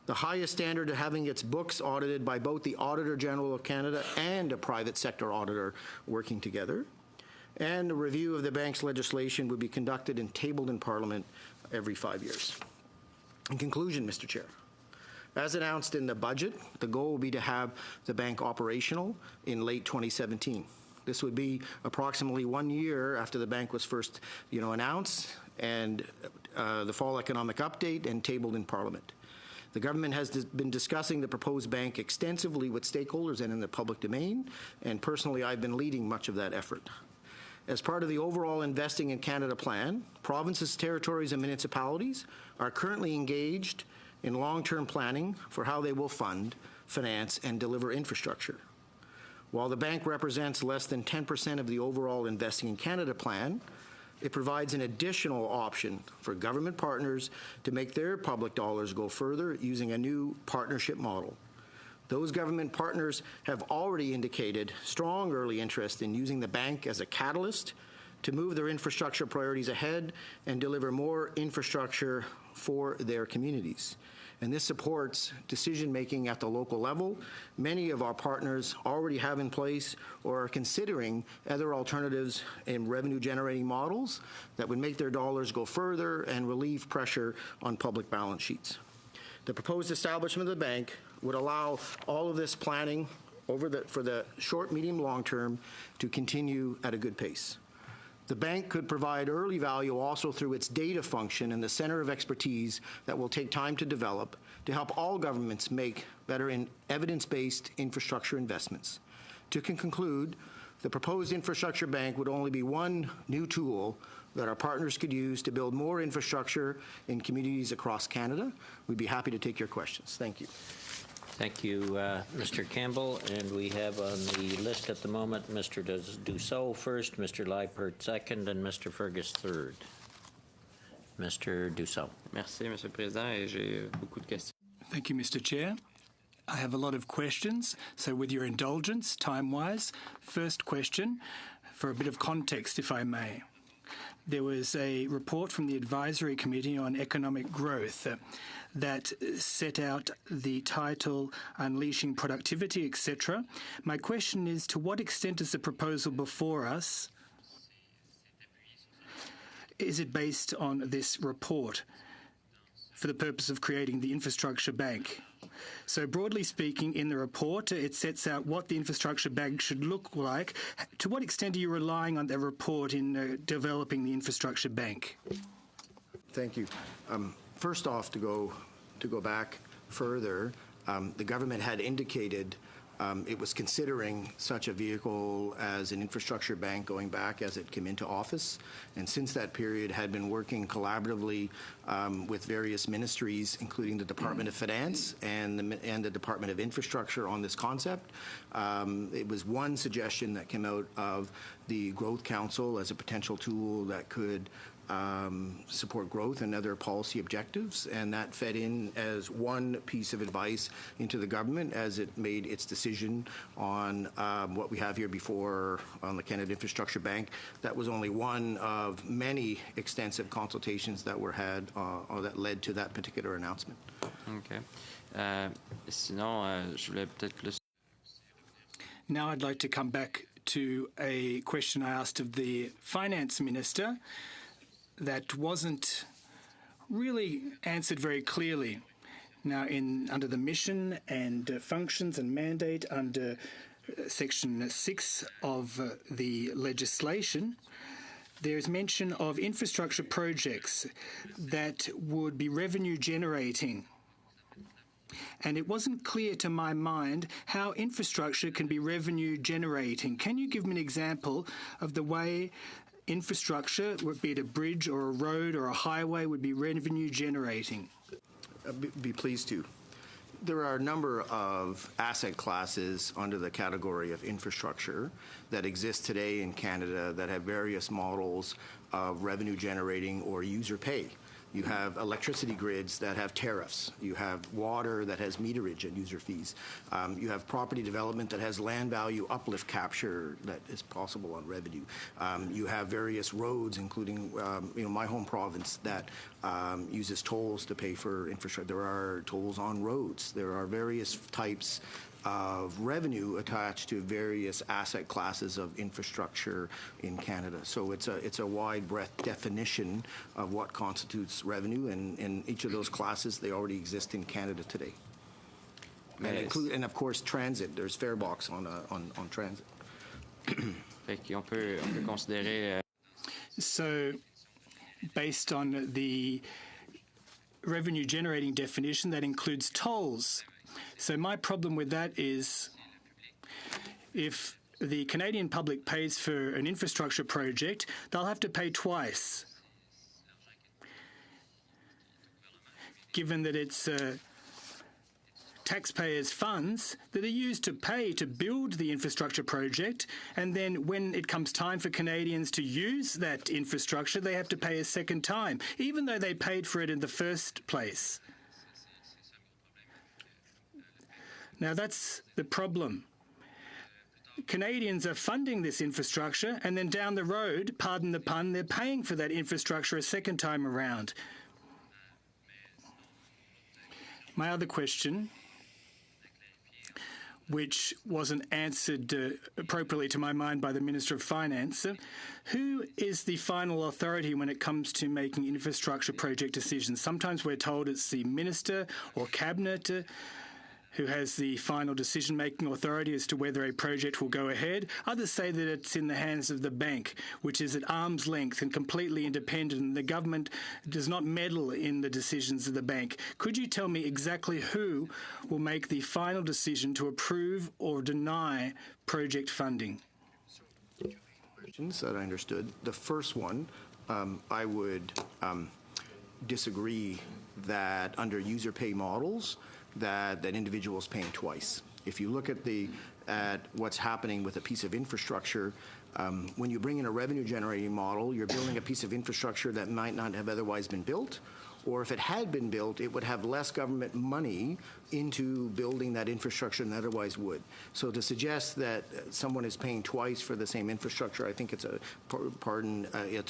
S9: The highest standard of having its books audited by both the Auditor General of Canada and a private sector auditor working together. And a review of the bank's legislation would be conducted and tabled in Parliament every 5 years. In conclusion, Mr. Chair, as announced in the budget, the goal will be to have the bank operational in late 2017. This would be approximately 1 year after the bank was first, announced and the fall economic update and tabled in Parliament. The government has been discussing the proposed bank extensively with stakeholders and in the public domain, and personally I've been leading much of that effort. As part of the overall Investing in Canada plan, provinces, territories, and municipalities are currently engaged in long-term planning for how they will fund, finance, and deliver infrastructure. While the bank represents less than 10% of the overall Investing in Canada plan, it provides an additional option for government partners to make their public dollars go further using a new partnership model. Those government partners have already indicated strong early interest in using the bank as a catalyst to move their infrastructure priorities ahead and deliver more infrastructure for their communities. And this supports decision-making at the local level. Many of our partners already have in place or are considering other alternatives in revenue-generating models that would make their dollars go further and relieve pressure on public balance sheets. The proposed establishment of the bank would allow all of this planning for the short, medium, long term to continue at a good pace. The bank could provide early value also through its data function and the center of expertise that will take time to develop to help all governments make better evidence-based infrastructure investments. To conclude, the proposed infrastructure bank would only be one new tool that our partners could use to build more infrastructure in communities across Canada. We'd be happy to take your questions. Thank you.
S1: Thank you, Mr. Campbell. And we have on the list at the moment Mr. Dussault first, Mr. Leipert second, and Mr. Fergus third. Mr. Dussault.
S5: Merci, Monsieur le Président, et j'ai beaucoup de questions.
S6: Thank you, Mr. Chair. I have a lot of questions, so with your indulgence, time-wise, first question, for a bit of context, if I may. There was a report from the Advisory Committee on Economic Growth that set out the title Unleashing Productivity, etc. My question is, to what extent is the proposal before us, is it based on this report for the purpose of creating the infrastructure bank? So broadly speaking, in the report, it sets out what the infrastructure bank should look like. To what extent are you relying on the report in developing the infrastructure bank?
S9: Thank you. First off, to go back further, the government had indicated it was considering such a vehicle as an infrastructure bank going back as it came into office, and since that period had been working collaboratively with various ministries, including the Department of Finance and the Department of Infrastructure on this concept. It was one suggestion that came out of the Growth Council as a potential tool that could support growth and other policy objectives, and that fed in as one piece of advice into the government as it made its decision on what we have here before on the Canada Infrastructure Bank. That was only one of many extensive consultations that were had or that led to that particular announcement.
S5: OK. Sinon, je voulais peut-être plus.
S6: Now I'd like to come back to a question I asked of the Finance Minister that wasn't really answered very clearly. Now, under the mission and functions and mandate under Section 6 of the legislation, there is mention of infrastructure projects that would be revenue generating. And it wasn't clear to my mind how infrastructure can be revenue generating. Can you give me an example of the way infrastructure, be it a bridge or a road or a highway, would be revenue generating?
S9: Be pleased to. There are a number of asset classes under the category of infrastructure that exist today in Canada that have various models of revenue generating or user pay. You have electricity grids that have tariffs. You have water that has meterage and user fees. You have property development that has land value uplift capture that is possible on revenue. You have various roads, including my home province, that uses tolls to pay for infrastructure. There are tolls on roads. There are various types of revenue attached to various asset classes of infrastructure in Canada. So it's a wide breadth definition of what constitutes revenue, and in each of those classes, they already exist in Canada today. And of course, transit. There's fare box on transit.
S5: Fait qu'on peut considérer.
S6: So, based on the revenue generating definition, that includes tolls. So my problem with that is if the Canadian public pays for an infrastructure project, they'll have to pay twice. Given that it's taxpayers' funds that are used to pay to build the infrastructure project, and then when it comes time for Canadians to use that infrastructure, they have to pay a second time, even though they paid for it in the first place. Now, that's the problem. Canadians are funding this infrastructure, and then down the road, pardon the pun, they're paying for that infrastructure a second time around. My other question, which wasn't answered appropriately to my mind by the Minister of Finance, who is the final authority when it comes to making infrastructure project decisions? Sometimes we're told it's the Minister or Cabinet who has the final decision-making authority as to whether a project will go ahead. Others say that it's in the hands of the bank, which is at arm's length and completely independent, and the government does not meddle in the decisions of the bank. Could you tell me exactly who will make the final decision to approve or deny project funding?
S9: Questions that I understood. The first one, I would disagree that under user pay models, that individual's paying twice. If you look at what's happening with a piece of infrastructure, when you bring in a revenue generating model, you're building a piece of infrastructure that might not have otherwise been built, or if it had been built, it would have less government money into building that infrastructure than otherwise would. So to suggest that someone is paying twice for the same infrastructure, I think it's a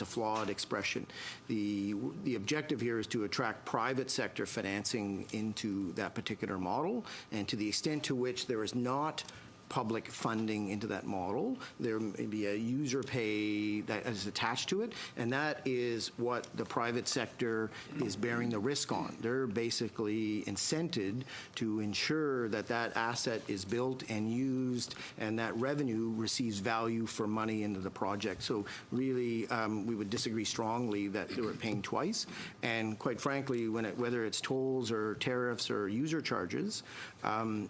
S9: flawed expression. The objective here is to attract private sector financing into that particular model, and to the extent to which there is not public funding into that model, there may be a user pay that is attached to it, and that is what the private sector is bearing the risk on. They're basically incented to ensure that that asset is built and used, and that revenue receives value for money into the project. So really, we would disagree strongly that they were paying twice, and quite frankly, whether it's tolls or tariffs or user charges,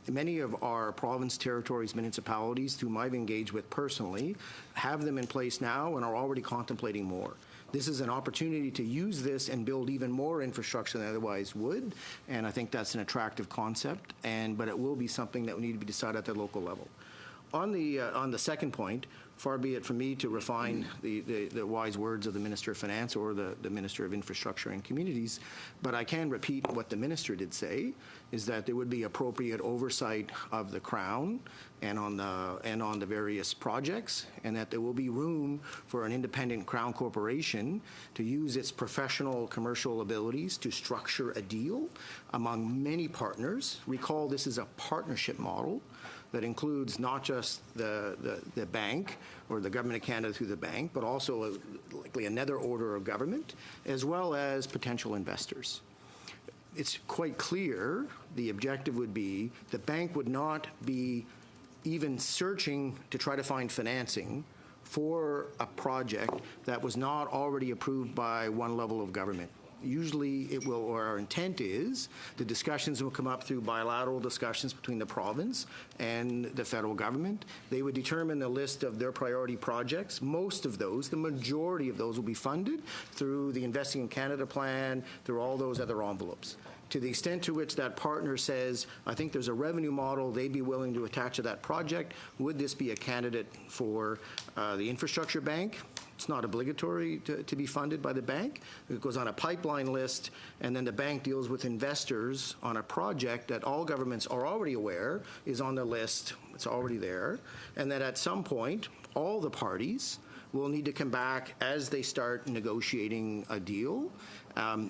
S9: many of our province, territories, municipalities, whom I've engaged with personally, have them in place now and are already contemplating more. This is an opportunity to use this and build even more infrastructure than otherwise would, and I think that's an attractive concept, but it will be something that will need to be decided at the local level. On the second point, far be it from me to refine the wise words of the Minister of Finance or the Minister of Infrastructure and Communities, but I can repeat what the Minister did say, is that there would be appropriate oversight of the Crown and on the various projects, and that there will be room for an independent Crown corporation to use its professional commercial abilities to structure a deal among many partners. Recall, this is a partnership model that includes not just the bank or the Government of Canada through the bank, but also likely another order of government, as well as potential investors. It's quite clear the objective would be the bank would not be even searching to try to find financing for a project that was not already approved by one level of government. Usually it will, or our intent is, the discussions will come up through bilateral discussions between the province and the federal government. They would determine the list of their priority projects. Most of those, the majority of those, will be funded through the Investing in Canada plan, through all those other envelopes. To the extent to which that partner says, I think there's a revenue model they'd be willing to attach to that project, would this be a candidate for the infrastructure bank? It's not obligatory to be funded by the bank. It goes on a pipeline list, and then the bank deals with investors on a project that all governments are already aware is on the list. It's already there. And that at some point, all the parties will need to come back as they start negotiating a deal.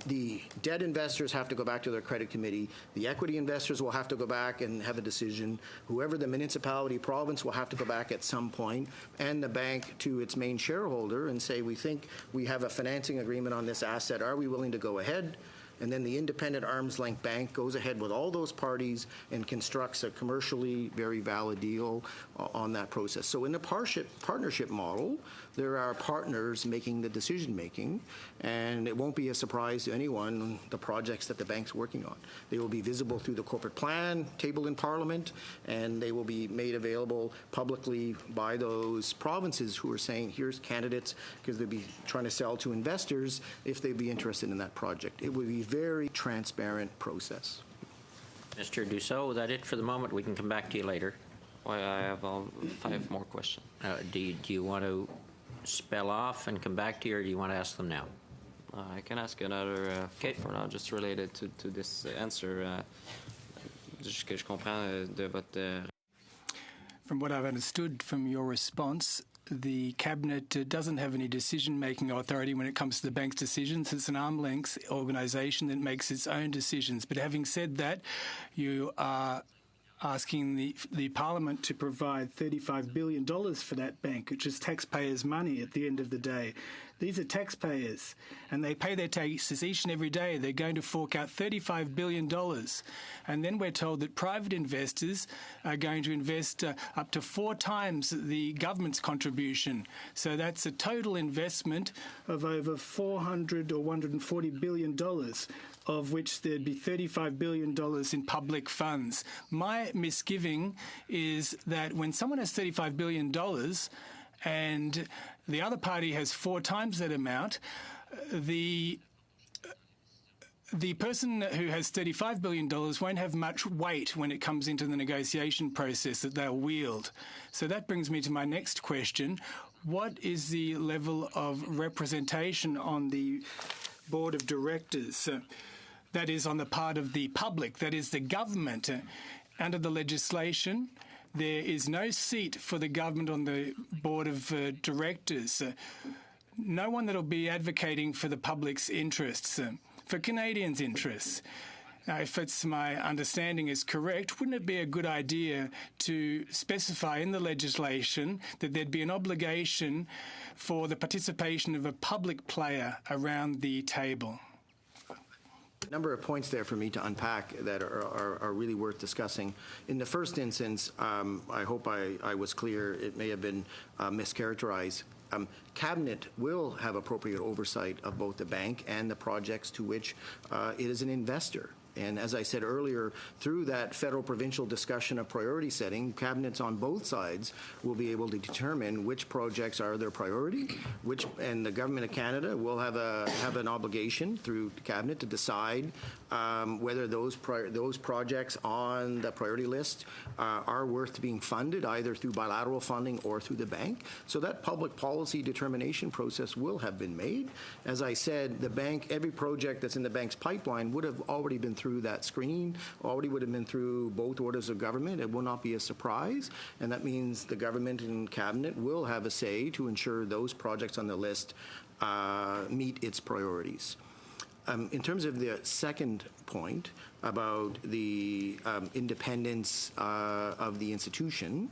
S9: The debt investors have to go back to their credit committee. The equity investors will have to go back and have a decision. Whoever the municipality, province will have to go back at some point, and the bank to its main shareholder and say, we think we have a financing agreement on this asset. Are we willing to go ahead? And then the independent arm's length bank goes ahead with all those parties and constructs a commercially very valid deal on that process. So in the partnership model, there are partners making the decision making, and it won't be a surprise to anyone the projects that the bank's working on. They will be visible through the corporate plan tabled in Parliament, and they will be made available publicly by those provinces who are saying, here's candidates, because they'll be trying to sell to investors if they'd be interested in that project. It would be a very transparent process.
S1: Mr. Dussault, is that it for the moment? We can come back to you later.
S5: Well, I have 5 more questions.
S1: Do you want to spell off and come back to you, or do you want to ask them now?
S5: I can ask another for now, just related to this answer. Ce que je comprends de votre
S6: From what I've understood from your response, the Cabinet doesn't have any decision-making authority when it comes to the bank's decisions. It's an arm's-length organisation that makes its own decisions. But having said that, you are asking the Parliament to provide $35 billion for that bank, which is taxpayers' money at the end of the day. These are taxpayers, and they pay their taxes each and every day. They're going to fork out $35 billion. And then we're told that private investors are going to invest up to 4 times the government's contribution. So that's a total investment of over $400 or $140 billion, of which there'd be $35 billion in public funds. My misgiving is that when someone has $35 billion and the other party has 4 times that amount, the person who has $35 billion won't have much weight when it comes into the negotiation process that they'll wield. So that brings me to my next question. What is the level of representation on the board of directors? That is on the part of the public, that is the government. Under the legislation, there is no seat for the government on the board of directors. No one that will be advocating for the public's interests, for Canadians' interests. Now, if it's my understanding is correct, wouldn't it be a good idea to specify in the legislation that there'd be an obligation for the participation of a public player around the table?
S9: A number of points there for me to unpack that are really worth discussing. In the first instance, I hope I was clear. It may have been mischaracterized. Cabinet will have appropriate oversight of both the bank and the projects to which it is an investor. And as I said earlier, through that federal-provincial discussion of priority setting, cabinets on both sides will be able to determine which projects are their priority, and the Government of Canada will have an obligation through cabinet to decide whether those projects on the priority list are worth being funded either through bilateral funding or through the bank. So that public policy determination process will have been made. As I said, the bank, every project that's in the bank's pipeline would have already been through that screening, already would have been through both orders of government. It will not be a surprise, and that means the government and cabinet will have a say to ensure those projects on the list meet its priorities. In terms of the second point about the independence of the institution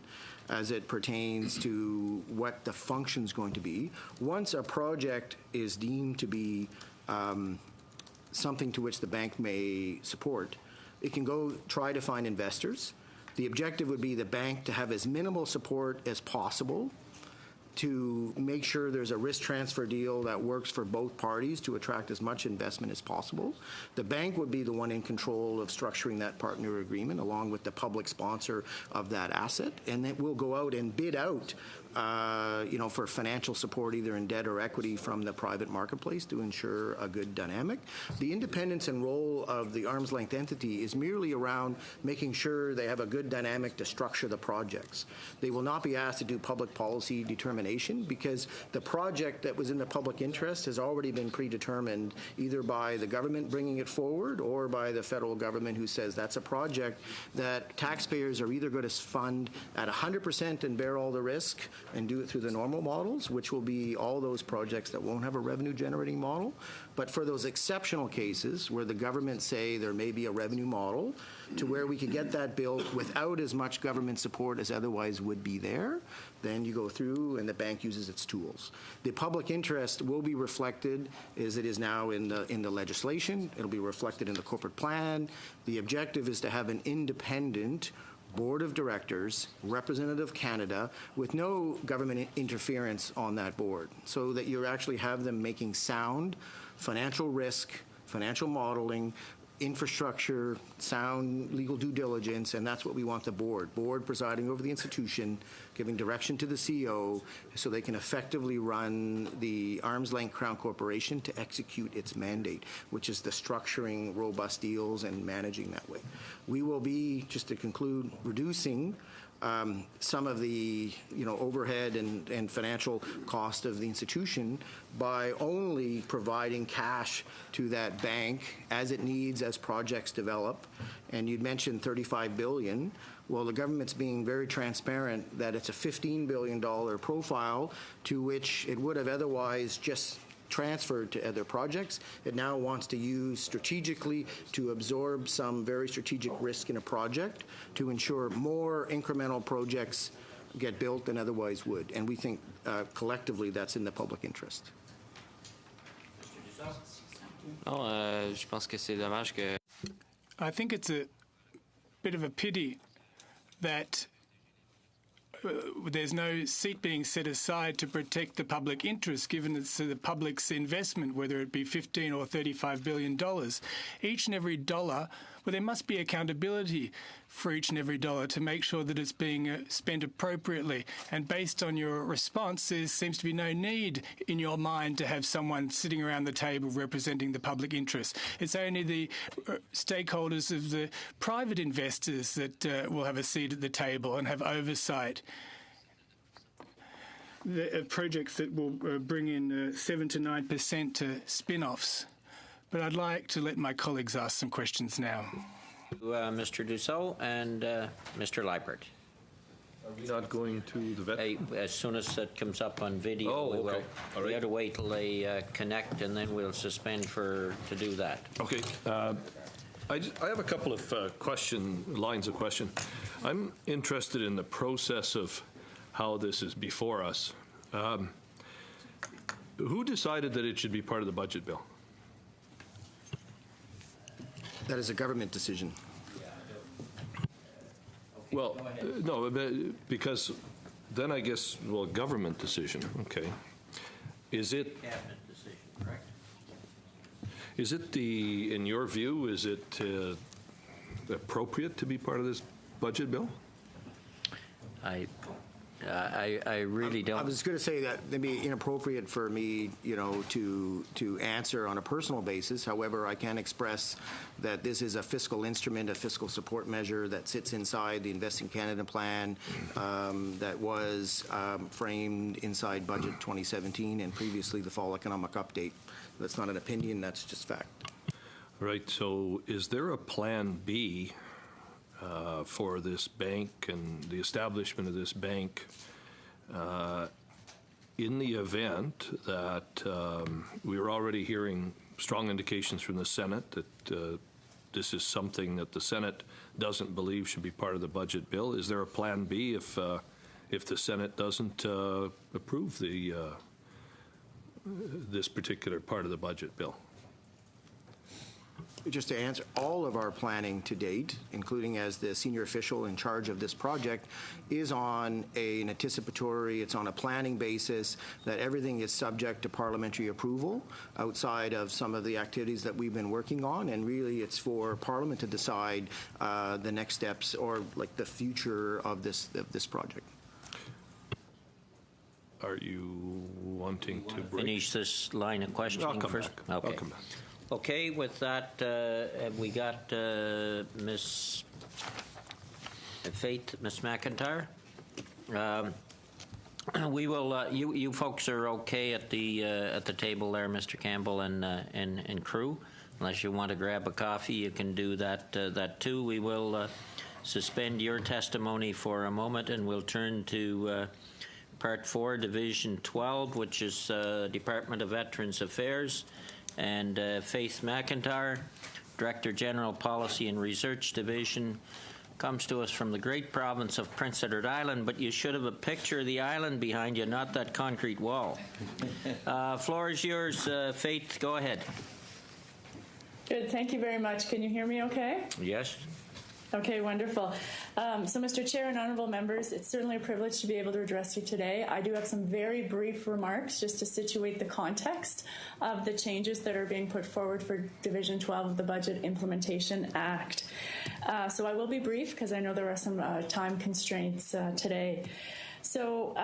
S9: as it pertains to what the function is going to be, once a project is deemed to be something to which the bank may support, it can go try to find investors. The objective would be the bank to have as minimal support as possible to make sure there's a risk transfer deal that works for both parties to attract as much investment as possible. The bank would be the one in control of structuring that partner agreement along with the public sponsor of that asset, and it will go out and bid out for financial support either in debt or equity from the private marketplace to ensure a good dynamic. The independence and role of the arm's length entity is merely around making sure they have a good dynamic to structure the projects. They will not be asked to do public policy determination because the project that was in the public interest has already been predetermined either by the government bringing it forward or by the federal government who says that's a project that taxpayers are either going to fund at 100% and bear all the risk and do it through the normal models, which will be all those projects that won't have a revenue-generating model. But for those exceptional cases where the government say there may be a revenue model to where we could get that built without as much government support as otherwise would be there, then you go through and the bank uses its tools. The public interest will be reflected as it is now in the legislation. It'll be reflected in the corporate plan. The objective is to have an independent board of directors, representative of Canada, with no government interference on that board, so that you actually have them making sound financial risk, financial modeling, infrastructure, sound legal due diligence, and that's what we want the board. Board presiding over the institution, giving direction to the CEO so they can effectively run the arm's length Crown Corporation to execute its mandate, which is the structuring robust deals and managing that way. We will be, just to conclude, reducing some of the overhead and financial cost of the institution by only providing cash to that bank as it needs as projects develop. And you'd mentioned $35 billion. Well, the government's being very transparent that it's a $15 billion profile to which it would have otherwise just transferred to other projects. It now wants to use strategically to absorb some very strategic risk in a project to ensure more incremental projects get built than otherwise would. And we think collectively that's in the public interest.
S5: Non, je pense que c'est dommage que.
S6: I think it's a bit of a pity that there's no seat being set aside to protect the public interest, given it's the public's investment, whether it be $15 or $35 billion. Each and every dollar, well, there must be accountability for each and every dollar to make sure that it's being spent appropriately. And based on your response, there seems to be no need in your mind to have someone sitting around the table representing the public interest. It's only the stakeholders of the private investors that will have a seat at the table and have oversight. The projects that will bring in 7 to 9% spin-offs. But I'd like to let my colleagues ask some questions now.
S1: Mr. Dussault and Mr. Leipert.
S10: Are we not going to the vet?
S1: As soon as it comes up on video,
S10: Oh,
S1: we
S10: okay.
S1: will.
S10: All
S1: We
S10: right.
S1: have to wait till they connect, and then we'll suspend to do that.
S10: Okay. I have a couple of lines of question. I'm interested in the process of how this is before us. Who decided that it should be part of the budget bill?
S9: That is a government decision.
S10: Well, no, because then I guess, government decision, okay. Is it,
S1: Cabinet decision, correct?
S10: Is it in your view, is it appropriate to be part of this budget bill?
S1: I really
S9: I
S1: don't.
S9: was going to say that it'd be inappropriate for me, to answer on a personal basis. However, I can express that this is a fiscal instrument, a fiscal support measure that sits inside the Invest in Canada plan that was framed inside Budget 2017 and previously the Fall Economic Update. That's not an opinion, that's just fact.
S10: Right, so is there a plan B for this bank and the establishment of this bank in the event that we are already hearing strong indications from the Senate that this is something that the Senate doesn't believe should be part of the budget bill? Is there a plan B if the Senate doesn't approve this particular part of the budget bill?
S9: Just to answer, all of our planning to date, including as the senior official in charge of this project, is on an anticipatory, it's on a planning basis that everything is subject to parliamentary approval outside of some of the activities that we've been working on, and really it's for Parliament to decide the next steps or like the future of this project.
S10: Are you wanting to break?
S1: Finish this line of questioning
S10: I'll come
S1: first?
S10: back.
S1: Okay.
S10: I'll come back.
S1: Okay, with that, have we got Miss Faith, Miss McIntyre? We will. You folks are okay at the table there, Mr. Campbell and crew. Unless you want to grab a coffee, you can do that too. We will suspend your testimony for a moment, and we'll turn to Part 4, Division 12, which is Department of Veterans Affairs. And Faith McIntyre, Director General Policy and Research Division, comes to us from the great province of Prince Edward Island, but you should have a picture of the island behind you, not that concrete wall. Floor is yours, Faith. Go ahead.
S11: Good. Thank you very much. Can you hear me okay?
S1: Yes.
S11: Okay, wonderful. So, Mr. Chair and honorable members, it's certainly a privilege to be able to address you today. I do have some very brief remarks just to situate the context of the changes that are being put forward for Division 12 of the Budget Implementation Act. So I will be brief because I know there are some time constraints today. So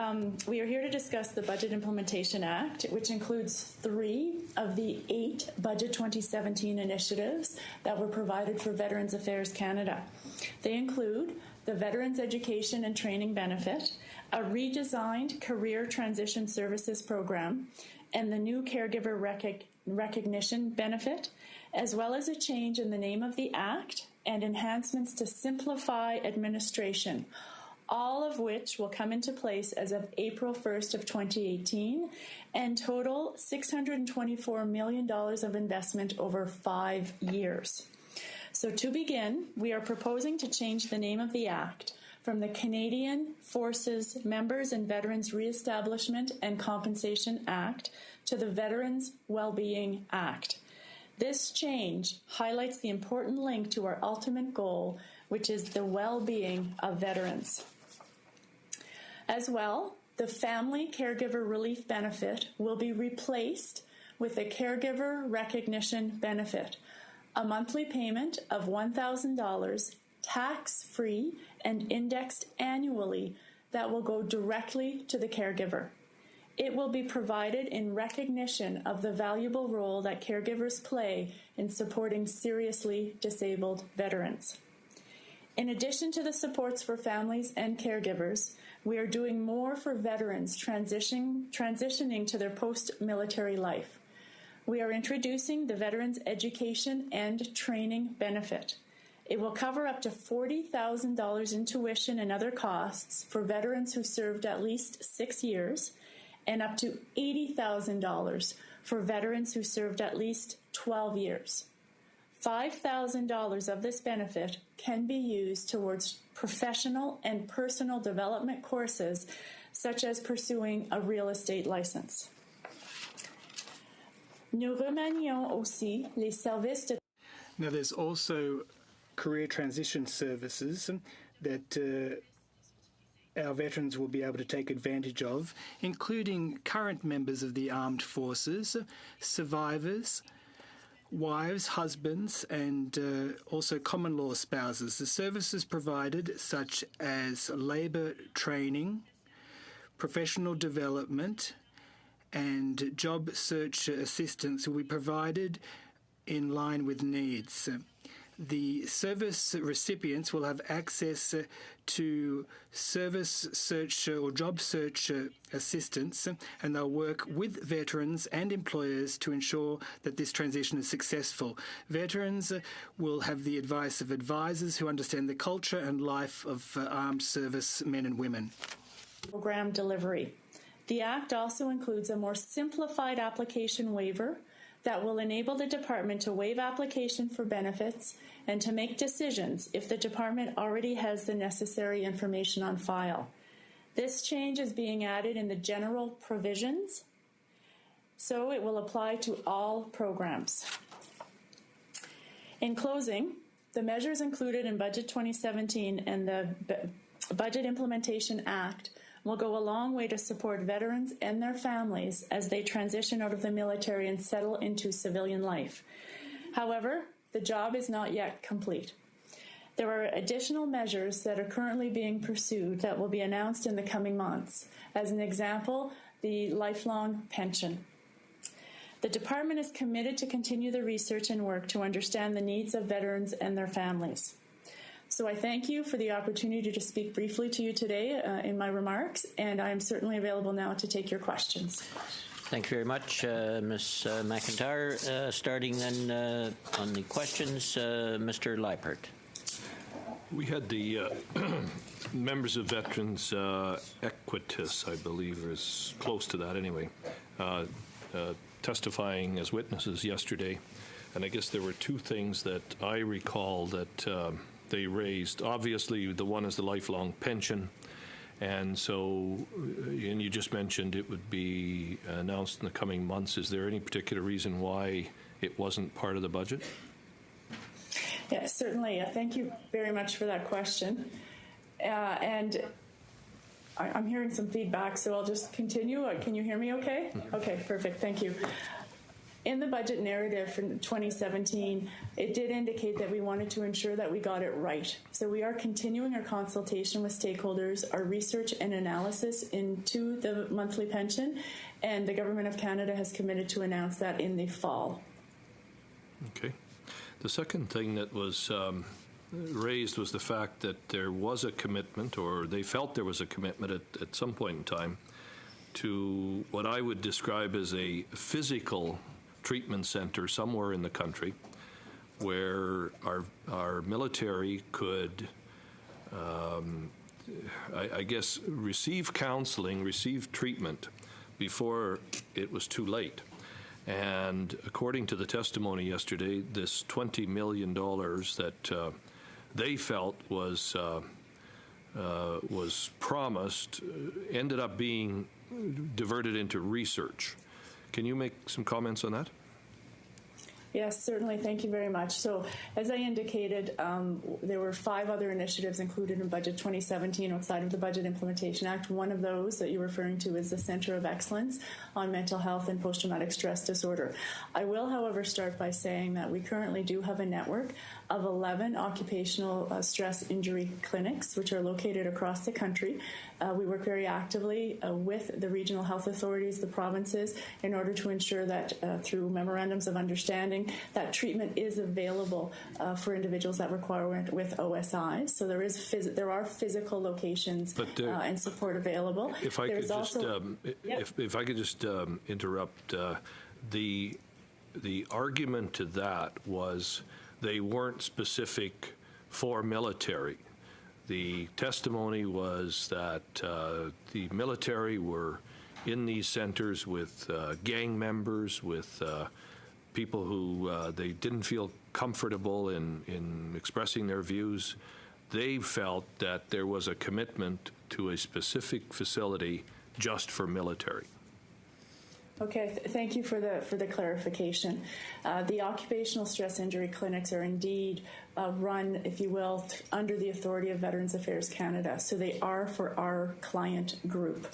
S11: we are here to discuss the Budget Implementation Act, which includes 3 of the 8 Budget 2017 initiatives that were provided for Veterans Affairs Canada. They include the Veterans Education and Training Benefit, a redesigned Career Transition Services Program, and the new Caregiver Recognition Benefit, as well as a change in the name of the Act and enhancements to simplify administration, all of which will come into place as of April 1st of 2018 and total $624 million of investment over 5 years. So to begin, we are proposing to change the name of the Act from the Canadian Forces Members and Veterans Reestablishment and Compensation Act to the Veterans Wellbeing Act. This change highlights the important link to our ultimate goal, which is the well-being of veterans. As well, the Family Caregiver Relief Benefit will be replaced with a Caregiver Recognition Benefit, a monthly payment of $1,000, tax-free and indexed annually, that will go directly to the caregiver. It will be provided in recognition of the valuable role that caregivers play in supporting seriously disabled veterans. In addition to the supports for families and caregivers, we are doing more for veterans transitioning to their post-military life. We are introducing the Veterans Education and Training Benefit. It will cover up to $40,000 in tuition and other costs for veterans who served at least 6 years, and up to $80,000 for veterans who served at least 12 years. $5,000 of this benefit can be used towards professional and personal development courses, such as pursuing a real estate license. Nous remanions aussi les services de...
S6: Now, there's also career transition services that our veterans will be able to take advantage of, including current members of the armed forces, survivors, wives, husbands, and also common law spouses. The services provided, such as labour training, professional development, and job search assistance, will be provided in line with needs. The service recipients will have access to service search or job search assistance, and they'll work with veterans and employers to ensure that this transition is successful. Veterans will have the advice of advisors who understand the culture and life of armed service men and women.
S11: Program delivery. The Act also includes a more simplified application waiver that will enable the Department to waive application for benefits and to make decisions if the Department already has the necessary information on file. This change is being added in the general provisions, so it will apply to all programs. In closing, the measures included in Budget 2017 and the Budget Implementation Act will go a long way to support veterans and their families as they transition out of the military and settle into civilian life. However, the job is not yet complete. There are additional measures that are currently being pursued that will be announced in the coming months. As an example, the lifelong pension. The Department is committed to continue the research and work to understand the needs of veterans and their families. So I thank you for the opportunity to speak briefly to you today in my remarks, and I am certainly available now to take your questions.
S1: Thank you very much, Ms. McIntyre. Starting then on the questions, Mr. Leipert.
S10: We had the members of Veterans Equitus, I believe, or is close to that anyway, testifying as witnesses yesterday. And I guess there were two things that I recall that they raised. Obviously, the one is the lifelong pension. And so, and you just mentioned it would be announced in the coming months. Is there any particular reason why it wasn't part of the budget?
S11: Yes, certainly. Thank you very much for that question. And I'm hearing some feedback, so I'll just continue. Can you hear me okay? Okay, perfect. Thank you. In the budget narrative for 2017, it did indicate that we wanted to ensure that we got it right. So we are continuing our consultation with stakeholders, our research and analysis into the monthly pension, and the Government of Canada has committed to announce that in the fall.
S10: Okay. The second thing that was raised was the fact that there was a commitment, or they felt there was a commitment at some point in time, to what I would describe as a physical treatment center somewhere in the country where our military could, I guess, receive counseling, receive treatment before it was too late. And according to the testimony yesterday, this $20 million that they felt was promised ended up being diverted into research. Can you make some comments on that?
S11: Yes, certainly. Thank you very much. So, as I indicated, there were 5 other initiatives included in Budget 2017 outside of the Budget Implementation Act. One of those that you're referring to is the Centre of Excellence on Mental Health and Post-Traumatic Stress Disorder. I will, however, start by saying that we currently do have a network of 11 occupational stress injury clinics, which are located across the country. We work very actively with the regional health authorities, the provinces, in order to ensure that through memorandums of understanding, that treatment is available for individuals that require it with OSIs. So there are physical locations and support available.
S10: If I could just interrupt, the argument to that was they weren't specific for military. The testimony was that the military were in these centers with gang members, with people who they didn't feel comfortable in expressing their views. They felt that there was a commitment to a specific facility just for military.
S11: Okay, thank you for the clarification. The occupational stress injury clinics are indeed run, if you will, under the authority of Veterans Affairs Canada. So they are for our client group.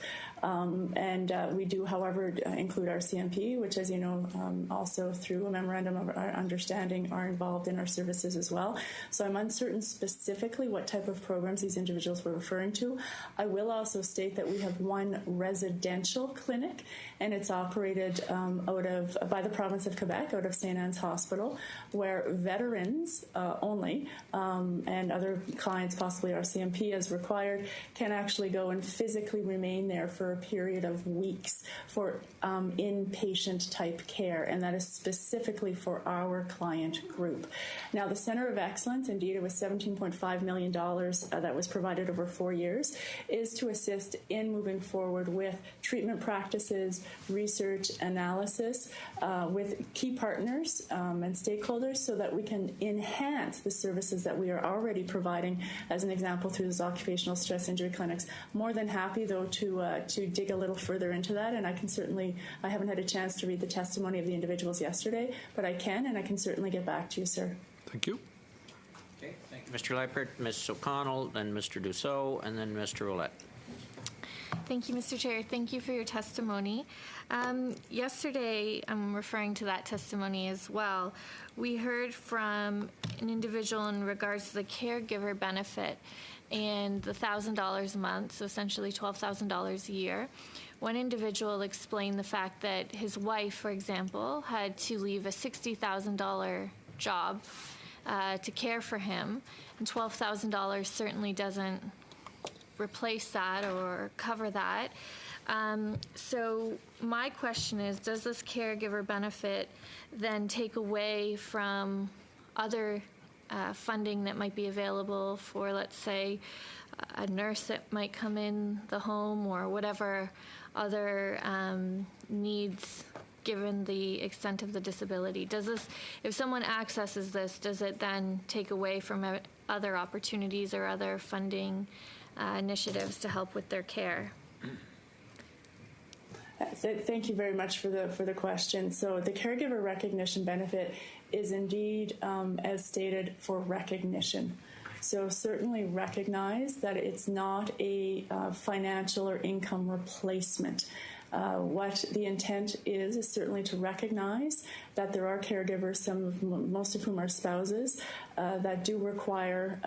S11: We do, however, include our CMP, which, as you know, also through a memorandum of understanding are involved in our services as well. So I'm uncertain specifically what type of programs these individuals were referring to. I will also state that we have one residential clinic, and it's operated by the province of Quebec, out of St. Anne's Hospital, where veterans only, and other clients, possibly our CMP as required, can actually go and physically remain there for a period of weeks for inpatient type care, and that is specifically for our client group. Now, the Centre of Excellence, indeed, it was $17.5 million that was provided over 4 years, is to assist in moving forward with treatment practices, research, analysis with key partners and stakeholders so that we can enhance the services that we are already providing, as an example, through those occupational stress injury clinics. More than happy, though, to dig a little further into that, and I haven't had a chance to read the testimony of the individuals yesterday, but I can, and I can certainly get back to you, sir.
S10: Thank you.
S1: Okay, thank you, Mr. Leipert. Ms. O'Connell, then Mr. Dussault, and then Mr. Ouellette.
S12: Thank you, Mr. Chair. Thank you for your testimony. Yesterday, I'm referring to that testimony as well, we heard from an individual in regards to the caregiver benefit and the $1,000 a month, so essentially $12,000 a year. One individual explained the fact that his wife, for example, had to leave a $60,000 job to care for him, and $12,000 certainly doesn't replace that or cover that. So my question is, does this caregiver benefit then take away from other funding that might be available for, let's say, a nurse that might come in the home or whatever other needs given the extent of the disability? Does this, if someone accesses this, does it then take away from other opportunities or other funding initiatives to help with their care?
S11: Thank you very much for the question. So the caregiver recognition benefit is indeed, as stated, for recognition. So certainly recognize that it's not a financial or income replacement. What the intent is certainly to recognize that there are caregivers, most of whom are spouses, that do require,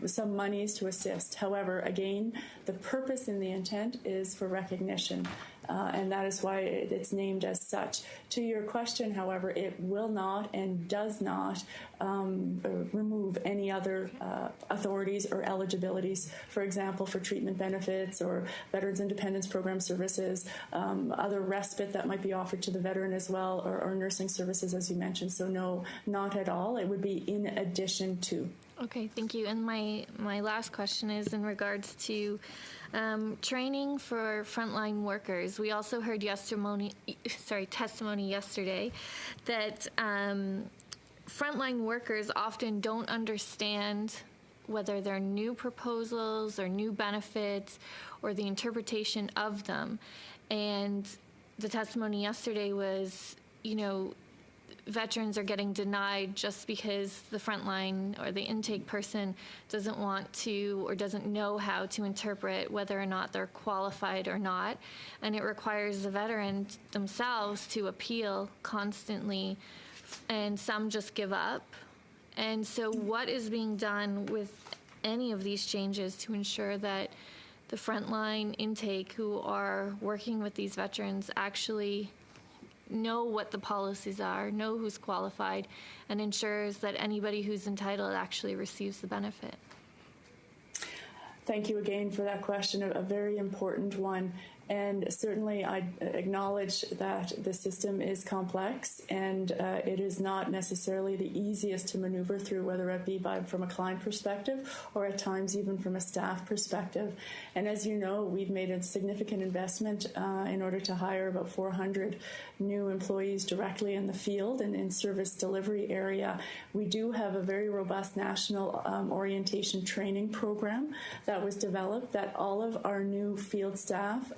S11: some monies to assist. However, again, the purpose and the intent is for recognition. And that is why it's named as such. To your question, however, it will not and does not remove any other authorities or eligibilities, for example, for treatment benefits or Veterans Independence Program services, other respite that might be offered to the veteran as well, or nursing services, as you mentioned. So no, not at all. It would be in addition to.
S12: Okay, thank you. And my last question is in regards to training for frontline workers. We also heard testimony yesterday that frontline workers often don't understand whether they're new proposals or new benefits or the interpretation of them. And the testimony yesterday was, veterans are getting denied just because the frontline or the intake person doesn't want to or doesn't know how to interpret whether or not they're qualified or not. And it requires the veteran themselves to appeal constantly, and some just give up. And so what is being done with any of these changes to ensure that the frontline intake who are working with these veterans actually know what the policies are, know who's qualified, and ensures that anybody who's entitled actually receives the benefit?
S11: Thank you again for that question, a very important one. And certainly I acknowledge that the system is complex and it is not necessarily the easiest to maneuver through, whether it be from a client perspective or at times even from a staff perspective. And as you know, we've made a significant investment in order to hire about 400 new employees directly in the field and in service delivery area. We do have a very robust national orientation training program that was developed that all of our new field staff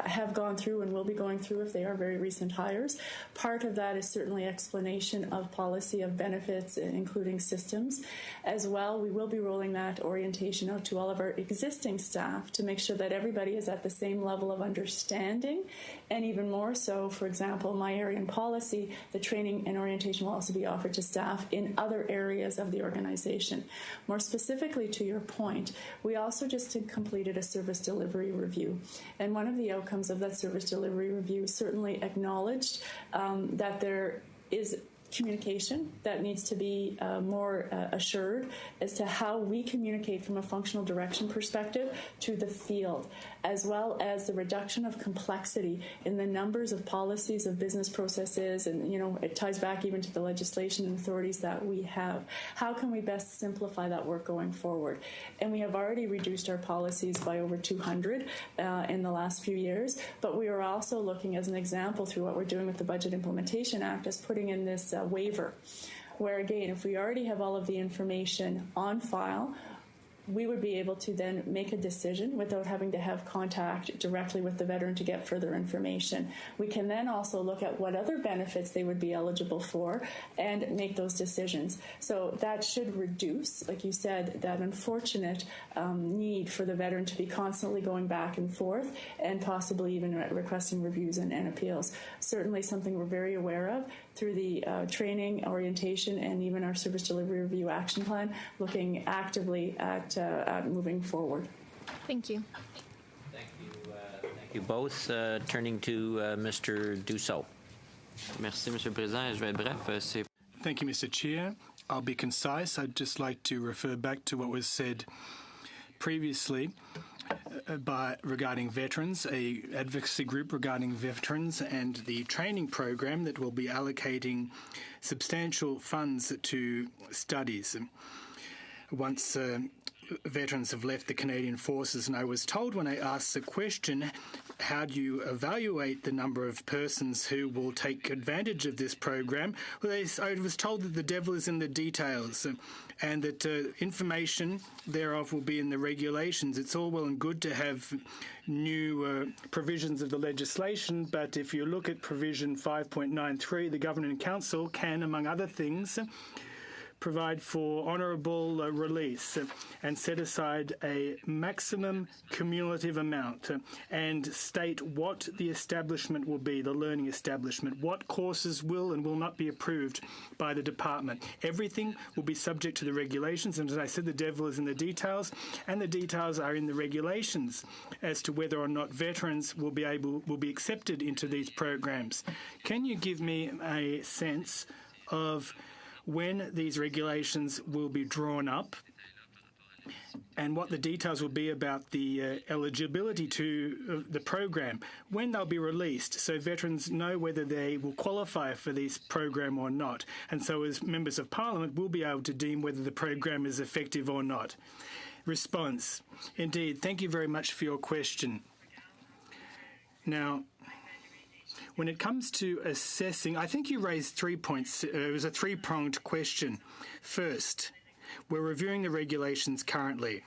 S11: have gone through and will be going through if they are very recent hires. Part of that is certainly explanation of policy of benefits, including systems. As well, we will be rolling that orientation out to all of our existing staff to make sure that everybody is at the same level of understanding, and even more so, for example, my area in policy, the training and orientation will also be offered to staff in other areas of the organization. More specifically to your point, we also just completed a service delivery review, and one of the outcomes of that service delivery review certainly acknowledged that there is communication that needs to be more assured as to how we communicate from a functional direction perspective to the field, as well as the reduction of complexity in the numbers of policies, of business processes, and it ties back even to the legislation and authorities that we have. How can we best simplify that work going forward? And we have already reduced our policies by over 200 in the last few years, but we are also looking, as an example, through what we're doing with the Budget Implementation Act, as putting in this waiver, where again, if we already have all of the information on file, we would be able to then make a decision without having to have contact directly with the veteran to get further information. We can then also look at what other benefits they would be eligible for and make those decisions. So that should reduce, like you said, that unfortunate need for the veteran to be constantly going back and forth and possibly even requesting reviews and appeals. Certainly something we're very aware of through the training, orientation, and even our service delivery review action plan, looking actively at moving forward.
S12: Thank you.
S1: Thank you both. Turning to Mr. Dussault.
S5: Merci, Monsieur le Président. Je vais être bref.
S6: Thank you, Mr. Chair. I'll be concise. I'd just like to refer back to what was said previously regarding veterans, a advocacy group regarding veterans, and the training program that will be allocating substantial funds to studies once veterans have left the Canadian Forces. And I was told when I asked the question, how do you evaluate the number of persons who will take advantage of this program? Well, I was told that the devil is in the details, and that information thereof will be in the regulations. It's all well and good to have new provisions of the legislation, but if you look at provision 5.93, the Government and Council can, among other things, provide for honourable release and set aside a maximum cumulative amount and state what the establishment will be, the learning establishment, what courses will and will not be approved by the department. Everything will be subject to the regulations, and as I said, the devil is in the details, and the details are in the regulations as to whether or not veterans will be accepted into these programs. Can you give me a sense of when these regulations will be drawn up and what the details will be about the eligibility to the program, when they'll be released, so veterans know whether they will qualify for this program or not, and so as members of Parliament we'll be able to deem whether the program is effective or not. Response. Indeed, thank you very much for your question. Now, when it comes to assessing, I think you raised 3 points. It was a three-pronged question. First, we're reviewing the regulations currently.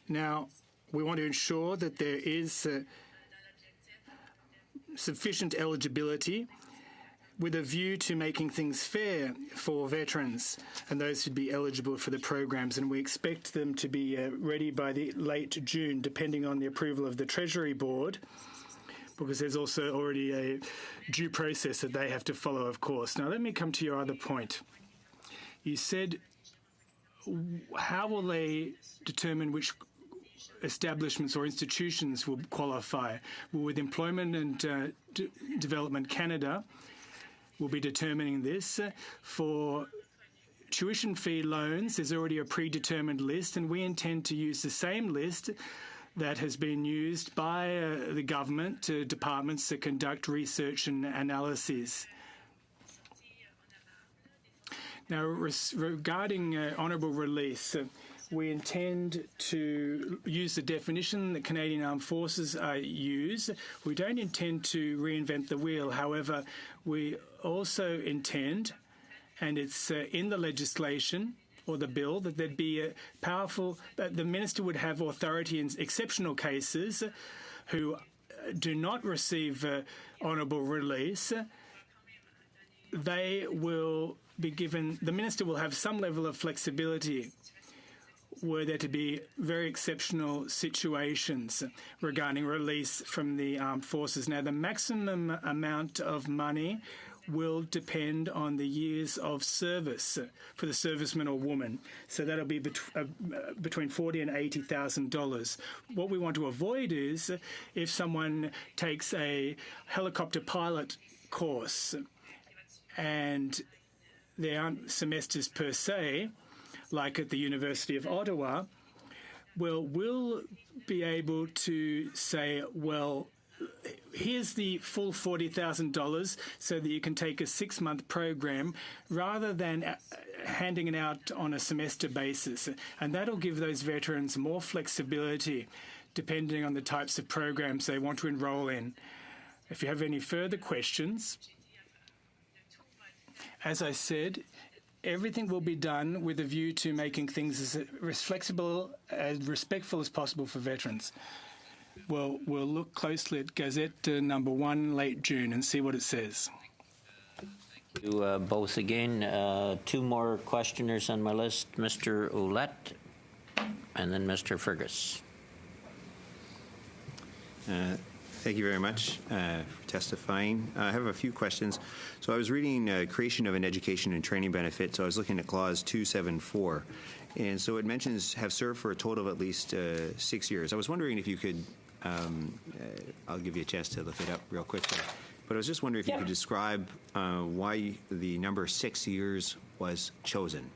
S6: Now, we want to ensure that there is sufficient eligibility with a view to making things fair for veterans and those who'd be eligible for the programs, and we expect them to be ready by the late June, depending on the approval of the Treasury Board, because there's also already a due process that they have to follow, of course. Now, let me come to your other point. You said, how will they determine which establishments or institutions will qualify? Well, with Employment and Development Canada, we'll be determining this. For tuition fee loans, there's already a predetermined list, and we intend to use the same list that has been used by the government to departments to conduct research and analysis. Now, regarding honourable release, we intend to use the definition that Canadian Armed Forces use. We don't intend to reinvent the wheel. However, we also intend, and it's in the legislation, or the bill, that there'd be a powerful, that the minister would have authority in exceptional cases who do not receive honourable release. They will be given, the minister will have some level of flexibility were there to be very exceptional situations regarding release from the armed forces. Now, the maximum amount of money will depend on the years of service for the serviceman or woman. So that'll be between $40,000 and $80,000. What we want to avoid is if someone takes a helicopter pilot course and there aren't semesters per se, like at the University of Ottawa, well, we'll be able to say, well, here's the full $40,000 so that you can take a 6-month program rather than handing it out on a semester basis. And that'll give those veterans more flexibility depending on the types of programs they want to enroll in. If you have any further questions, as I said, everything will be done with a view to making things as flexible and respectful as possible for veterans. We'll look closely at Gazette number 1 late June and see what it says.
S1: Thank you both again. 2 more questioners on my list, Mr. Ouellette and then Mr. Fergus.
S3: Thank you very much for testifying. I have a few questions. So I was reading creation of an education and training benefit, so I was looking at clause 274. And so it mentions have served for a total of at least 6 years. I was wondering if you could, I'll give you a chance to look it up real quickly, but I was just wondering if you could describe why the number 6 years was chosen.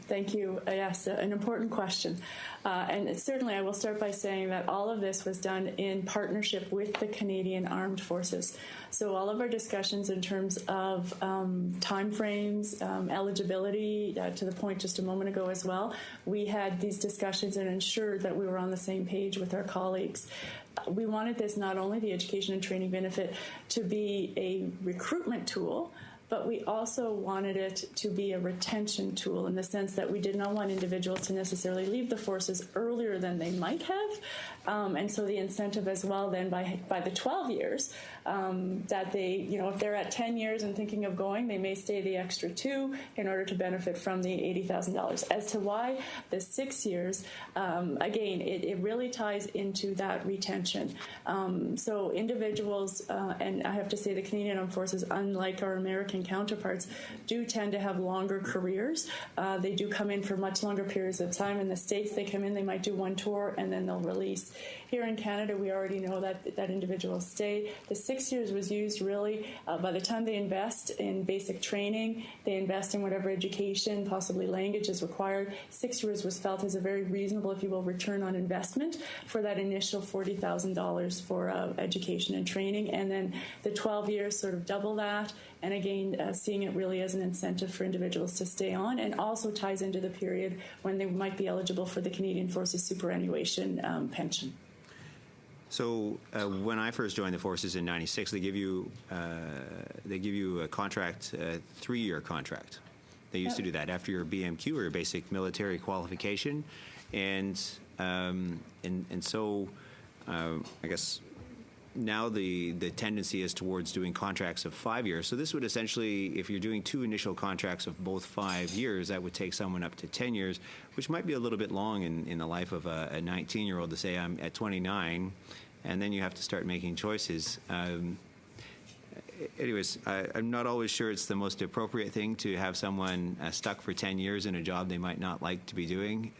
S11: Thank you. Yes, an important question. And certainly I will start by saying that all of this was done in partnership with the Canadian Armed Forces. So all of our discussions in terms of timeframes, eligibility, to the point just a moment ago as well, we had these discussions and ensured that we were on the same page with our colleagues. We wanted this, not only the education and training benefit, to be a recruitment tool, but we also wanted it to be a retention tool in the sense that we did not want individuals to necessarily leave the forces earlier than they might have. And so the incentive as well then by the 12 years that they, if they're at 10 years and thinking of going, they may stay the extra 2 in order to benefit from the $80,000. As to why the 6 years, again, it really ties into that retention. So individuals, and I have to say the Canadian Armed Forces, unlike our American counterparts, do tend to have longer careers. They do come in for much longer periods of time. In the States, they come in, they might do 1 tour, and then they'll release. Here in Canada, we already know that individuals stay. The 6 years was used really by the time they invest in basic training, they invest in whatever education, possibly language is required. 6 years was felt as a very reasonable, if you will, return on investment for that initial $40,000 for education and training. And then the 12 years sort of double that. And again, seeing it really as an incentive for individuals to stay on, and also ties into the period when they might be eligible for the Canadian Forces superannuation pension.
S3: So when I first joined the forces in '96, they give you a contract, a 3-year contract. They used to do that after your BMQ or your basic military qualification, and so I guess now the tendency is towards doing contracts of 5 years. So this would essentially, if you're doing 2 initial contracts of both 5 years, that would take someone up to 10 years, which might be a little bit long in the life of a 19-year-old to say, I'm at 29, and then you have to start making choices. Anyways, I'm not always sure it's the most appropriate thing to have someone stuck for 10 years in a job they might not like to be doing.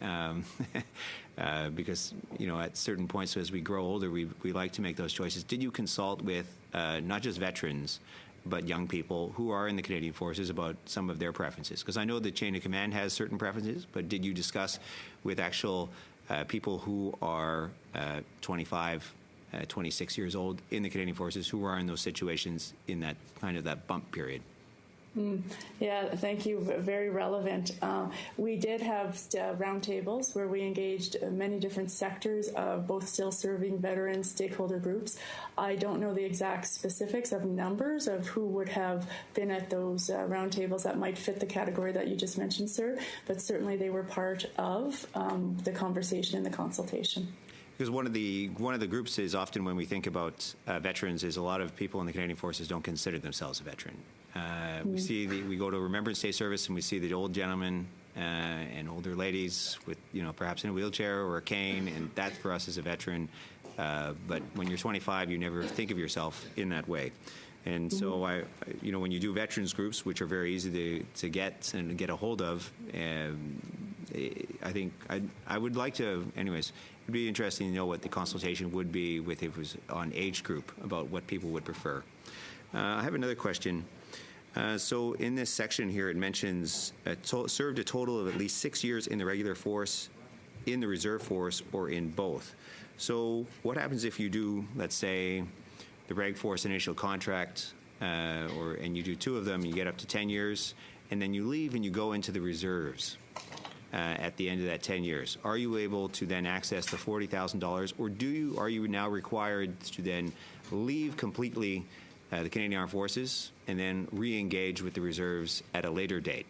S3: Because, at certain points as we grow older, we like to make those choices. Did you consult with not just veterans, but young people who are in the Canadian Forces about some of their preferences? Because I know the chain of command has certain preferences, but did you discuss with actual people who are 25, 26 years old in the Canadian Forces who are in those situations in that kind of that bump period?
S11: Yeah, thank you. Very relevant. We did have roundtables where we engaged many different sectors of both still serving veterans, stakeholder groups. I don't know the exact specifics of numbers of who would have been at those roundtables that might fit the category that you just mentioned, sir, but certainly they were part of the conversation and the consultation.
S3: Because one of the groups is often when we think about veterans is a lot of people in the Canadian Forces don't consider themselves a veteran. We go to Remembrance Day service and we see the old gentlemen and older ladies with perhaps in a wheelchair or a cane, and that for us is a veteran. But when you're 25, you never think of yourself in that way. And so when you do veterans groups, which are very easy to get and get a hold of, I think I would like to, anyways. It'd be interesting to know what the consultation would be with if it was on age group about what people would prefer. I have another question. So in this section here, it mentions served a total of at least 6 years in the regular force, in the reserve force, or in both. So what happens if you do, let's say, the reg force initial contract, and you do 2 of them, you get up to 10 years, and then you leave and you go into the reserves? At the end of that 10 years, are you able to then access the $40,000, or are you now required to then leave completely the Canadian Armed Forces and then re-engage with the reserves at a later date?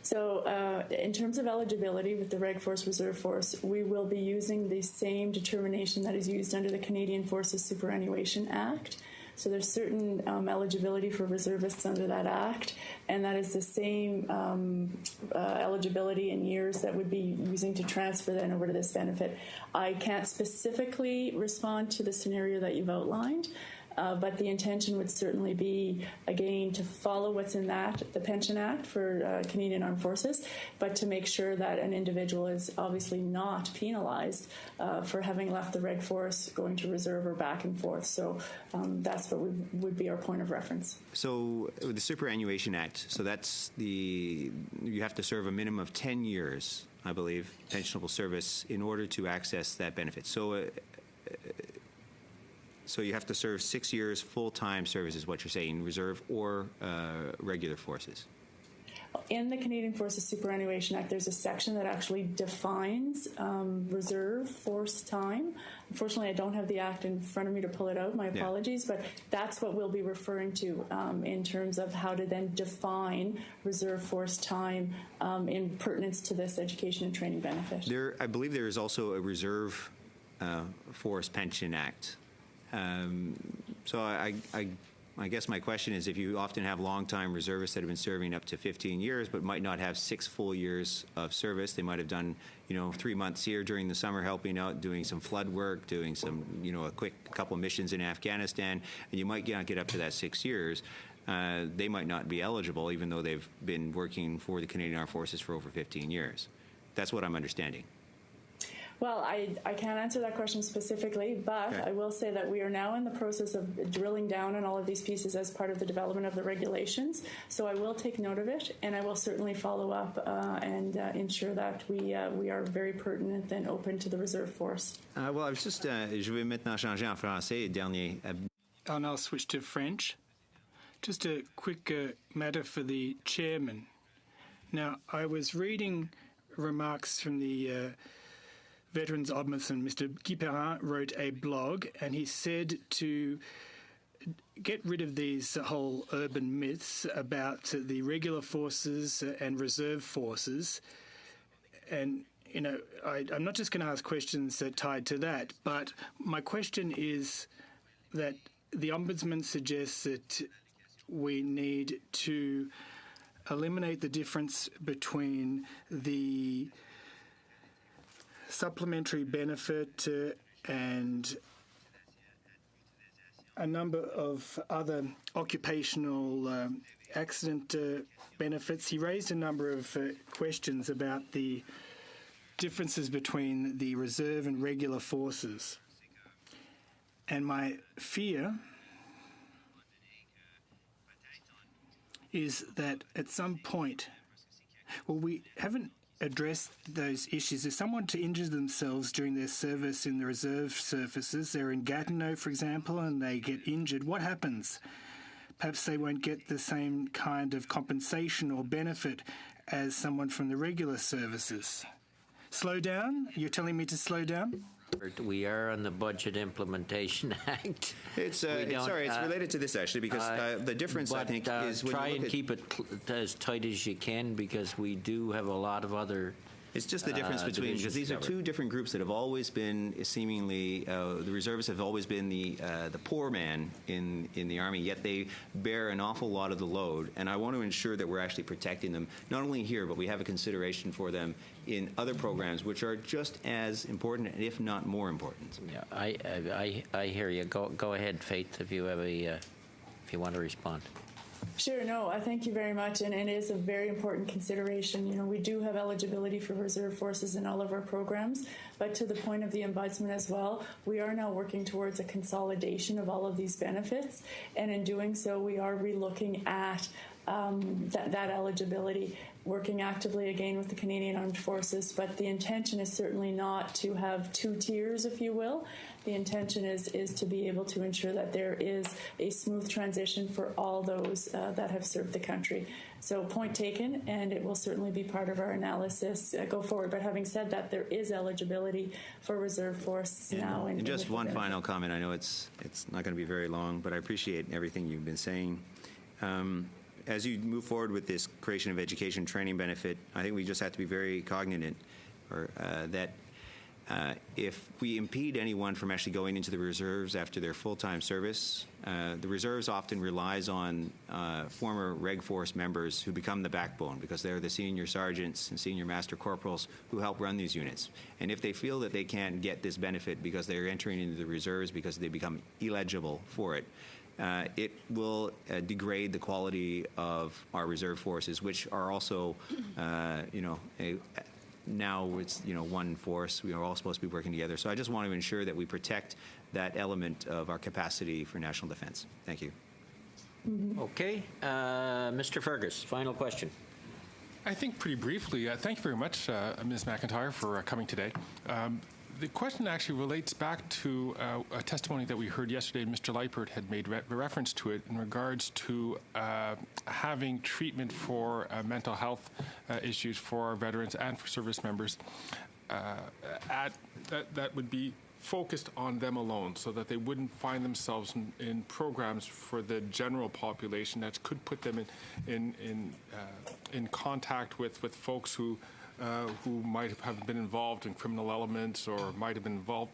S11: So in terms of eligibility with the Reg Force Reserve Force, we will be using the same determination that is used under the Canadian Forces Superannuation Act. So there's certain eligibility for reservists under that act, and that is the same eligibility in years that would be using to transfer then over to this benefit. I can't specifically respond to the scenario that you've outlined, but the intention would certainly be, again, to follow what's in the Pension Act for Canadian Armed Forces, but to make sure that an individual is obviously not penalized for having left the Reg Force, going to reserve or back and forth. So that's what would be our point of reference. So
S3: the Superannuation Act, so that's you have to serve a minimum of 10 years, I believe, pensionable service in order to access that benefit. So you have to serve 6 years full-time service is what you're saying, reserve or regular forces? In the Canadian Forces Superannuation Act, there's a section that actually defines reserve force time. Unfortunately, I don't have the act in front of me to pull it out. My apologies, but that's what we'll be referring to in terms of how to then define reserve force time in pertinence to this education and training benefit. I believe there is also a Reserve Force Pension Act. So I guess my question is, if you often have long-time reservists that have been serving up to 15 years but might not have 6 full years of service, they might have done 3 months here during the summer helping out, doing some flood work, doing some a quick couple missions in Afghanistan, and you might not get up to that 6 years. They might not be eligible even though they've been working for the Canadian Armed Forces for over 15 years. That's what I'm understanding. Well, I can't answer that question specifically, but I will say that we are now in the process of drilling down on all of these pieces as part of the development of the regulations. So I will take note of it, and I will certainly follow up and ensure that we are very pertinent and open to the reserve force. Well, I was just, je vais maintenant changer en français. Dernier.
S6: And I'll switch to French. Just a quick matter for the chairman. Now, I was reading remarks from the Veterans Ombudsman. Mr. Guy Perrin wrote a blog, and he said to get rid of these whole urban myths about the regular forces and reserve forces. And, I'm not just going to ask questions tied to that, but my question is that the Ombudsman suggests that we need to eliminate the difference between the supplementary benefit and a number of other occupational accident benefits. He raised a number of questions about the differences between the reserve and regular forces. And my fear is that at some point, we haven't address those issues. If someone to injure themselves during their service in the reserve services, they're in Gatineau, for example, and they get injured, what happens? perhaps they won't get the same kind of compensation or benefit as someone from the regular services. Slow down? You're telling me to slow down?
S1: We are on the Budget Implementation Act.
S3: It's related to this actually, because the difference I think is when
S1: try
S3: you look
S1: and
S3: at,
S1: keep it as tight as you can, because we do have a lot of other.
S3: it's just the difference between, because these are two different groups that have always been seemingly the reservists have always been the poor man in the Army, yet they bear an awful lot of the load, and I want to ensure that we're actually protecting them not only here, but we have a consideration for them in other programs which are just as important, if not more important.
S1: Yeah, I hear you. Go ahead, Faith, if you have if you want to respond.
S11: Sure, no, I thank you very much, and it is a very important consideration. You know, we do have eligibility for reserve forces in all of our programs, but to the point of the ombudsman as well, we are now working towards a consolidation of all of these benefits, and in doing so, we are relooking at that eligibility, working actively again with the Canadian Armed Forces, but the intention is certainly not to have two tiers, if you will. The intention is to be able to ensure that there is a smooth transition for all those that have served the country. So point taken, and it will certainly be part of our analysis go forward. But having said that, there is eligibility for reserve force now.
S3: And just one final comment. I know it's not going to be very long, but I appreciate everything you've been saying. As you move forward with this creation of education training benefit, I think we just have to be very cognizant that if we impede anyone from actually going into the reserves after their full-time service, the reserves often relies on former Reg Force members who become the backbone, because they're the senior sergeants and senior master corporals who help run these units. And if they feel that they can't get this benefit because they're entering into the reserves because they become eligible for it, it will degrade the quality of our reserve forces, which are also, now it's one force. We are all supposed to be working together. So I just want to ensure that we protect that element of our capacity for national defense. Thank you.
S1: Okay, Mr. Fergus, final question.
S7: I think pretty briefly, thank you very much, Ms. McIntyre, for coming today. The question actually relates back to a testimony that we heard yesterday. Mr. Leipert had made reference to it in regards to having treatment for mental health issues for our veterans and for service members that would be focused on them alone, so that they wouldn't find themselves in programs for the general population that could put them in contact with folks who might have been involved in criminal elements or might have been involved.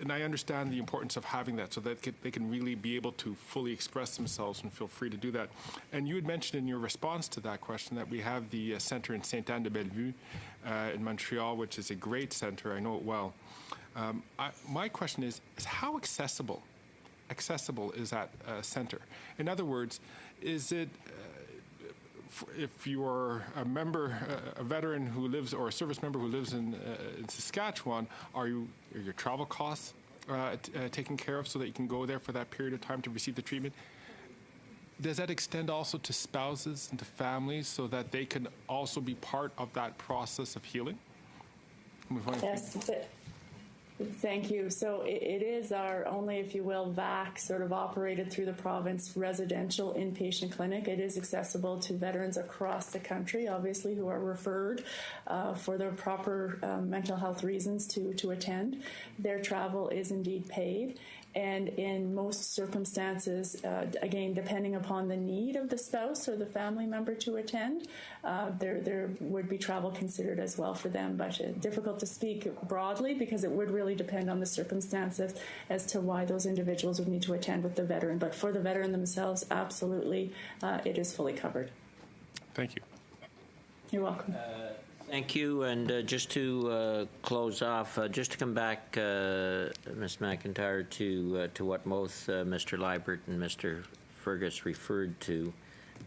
S7: And I understand the importance of having that, so that they can really be able to fully express themselves and feel free to do that. And you had mentioned in your response to that question that we have the center in Sainte-Anne-de-Bellevue in Montreal, which is a great center. I know it well. My question is how accessible is that center? In other words, is it if you are a member, a veteran who lives, or a service member who lives in Saskatchewan, are your travel costs taken care of so that you can go there for that period of time to receive the treatment? Does that extend also to spouses and to families so that they can also be part of that process of healing?
S11: Yes. Thank you. So it is our only, if you will, VAC sort of operated through the province residential inpatient clinic. It is accessible to veterans across the country, obviously, who are referred for their proper mental health reasons to attend. Their travel is indeed paid. And in most circumstances, again, depending upon the need of the spouse or the family member to attend, there would be travel considered as well for them. But difficult to speak broadly because it would really depend on the circumstances as to why those individuals would need to attend with the veteran. But for the veteran themselves, absolutely, it is fully covered.
S7: Thank you.
S11: You're welcome.
S1: Thank you. And just to close off, just to come back, Ms. McIntyre, to what both Mr. Leibert and Mr. Fergus referred to,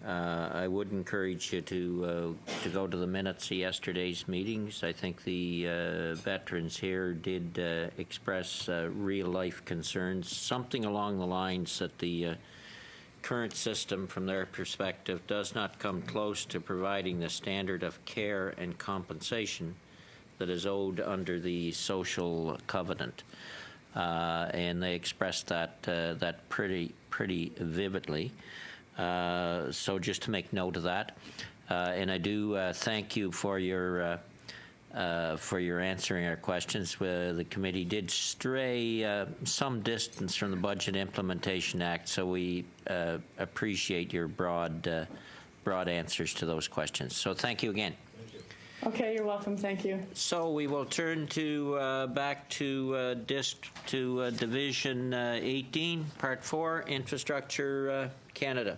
S1: I would encourage you to go to the minutes of yesterday's meetings. I think the veterans here did express real-life concerns, something along the lines that the current system, from their perspective, does not come close to providing the standard of care and compensation that is owed under the social covenant. And they expressed that pretty pretty vividly. So just to make note of that. And I do thank you for your answering our questions. The committee did stray some distance from the Budget Implementation Act, so we appreciate your broad answers to those questions. So thank you again.
S11: Okay, you're welcome. Thank you.
S1: So we will turn to back to Division 18, Part 4, Infrastructure Canada.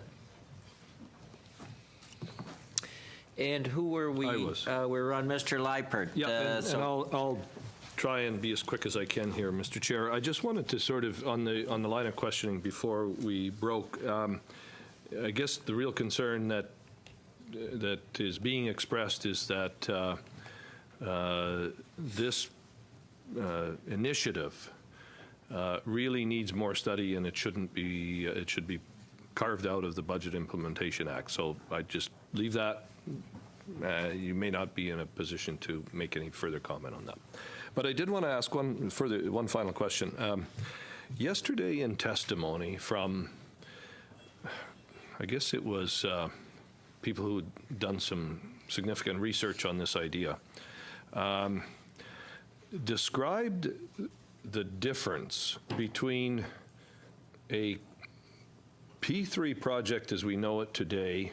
S1: And who were we?
S10: I was.
S1: We were on Mr. Leipert.
S10: Yeah, and I'll try and be as quick as I can here, Mr. Chair. I just wanted to sort of, on the line of questioning before we broke, I guess the real concern that is being expressed is that this initiative really needs more study, and it shouldn't be. It should be carved out of the Budget Implementation Act. So I just leave that. You may not be in a position to make any further comment on that. But I did want to ask one final question. Yesterday in testimony from, I guess it was people who had done some significant research on this idea, described the difference between a P3 project as we know it today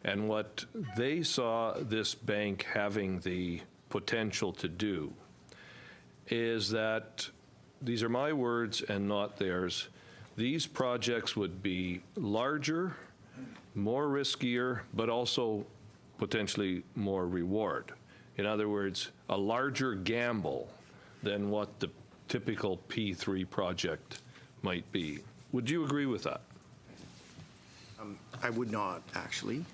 S10: and what they saw this bank having the potential to do, is that, these are my words and not theirs, these projects would be larger, more riskier, but also potentially more reward. In other words, a larger gamble than what the typical P3 project might be. Would you agree with that?
S9: I would not, actually.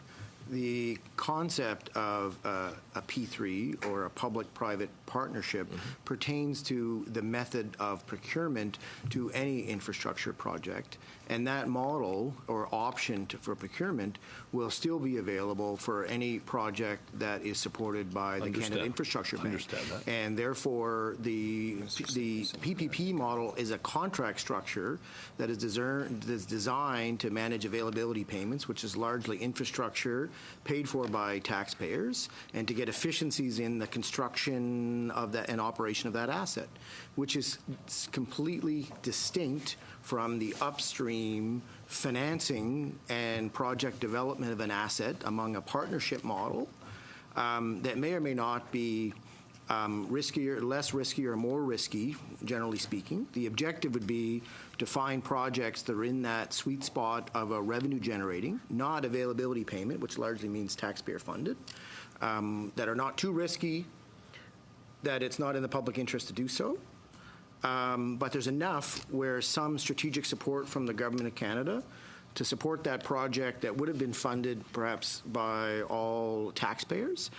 S9: The concept of a P3 or a public-private partnership pertains to the method of procurement to any infrastructure project, and that model or option for procurement will still be available for any project that is supported by the Canada Infrastructure Bank.
S10: Understand that.
S9: And therefore, the PPP model is a contract structure that is designed to manage availability payments, which is largely infrastructure paid for by taxpayers, and to get efficiencies in the construction of that and operation of that asset, which is completely distinct from the upstream financing and project development of an asset among a partnership model that may or may not be riskier, less risky, or more risky, generally speaking. The objective would be to find projects that are in that sweet spot of a revenue generating, not availability payment, which largely means taxpayer funded, that are not too risky, that it's not in the public interest to do so. But there's enough where some strategic support from the Government of Canada to support that project that would have been funded perhaps by all taxpayers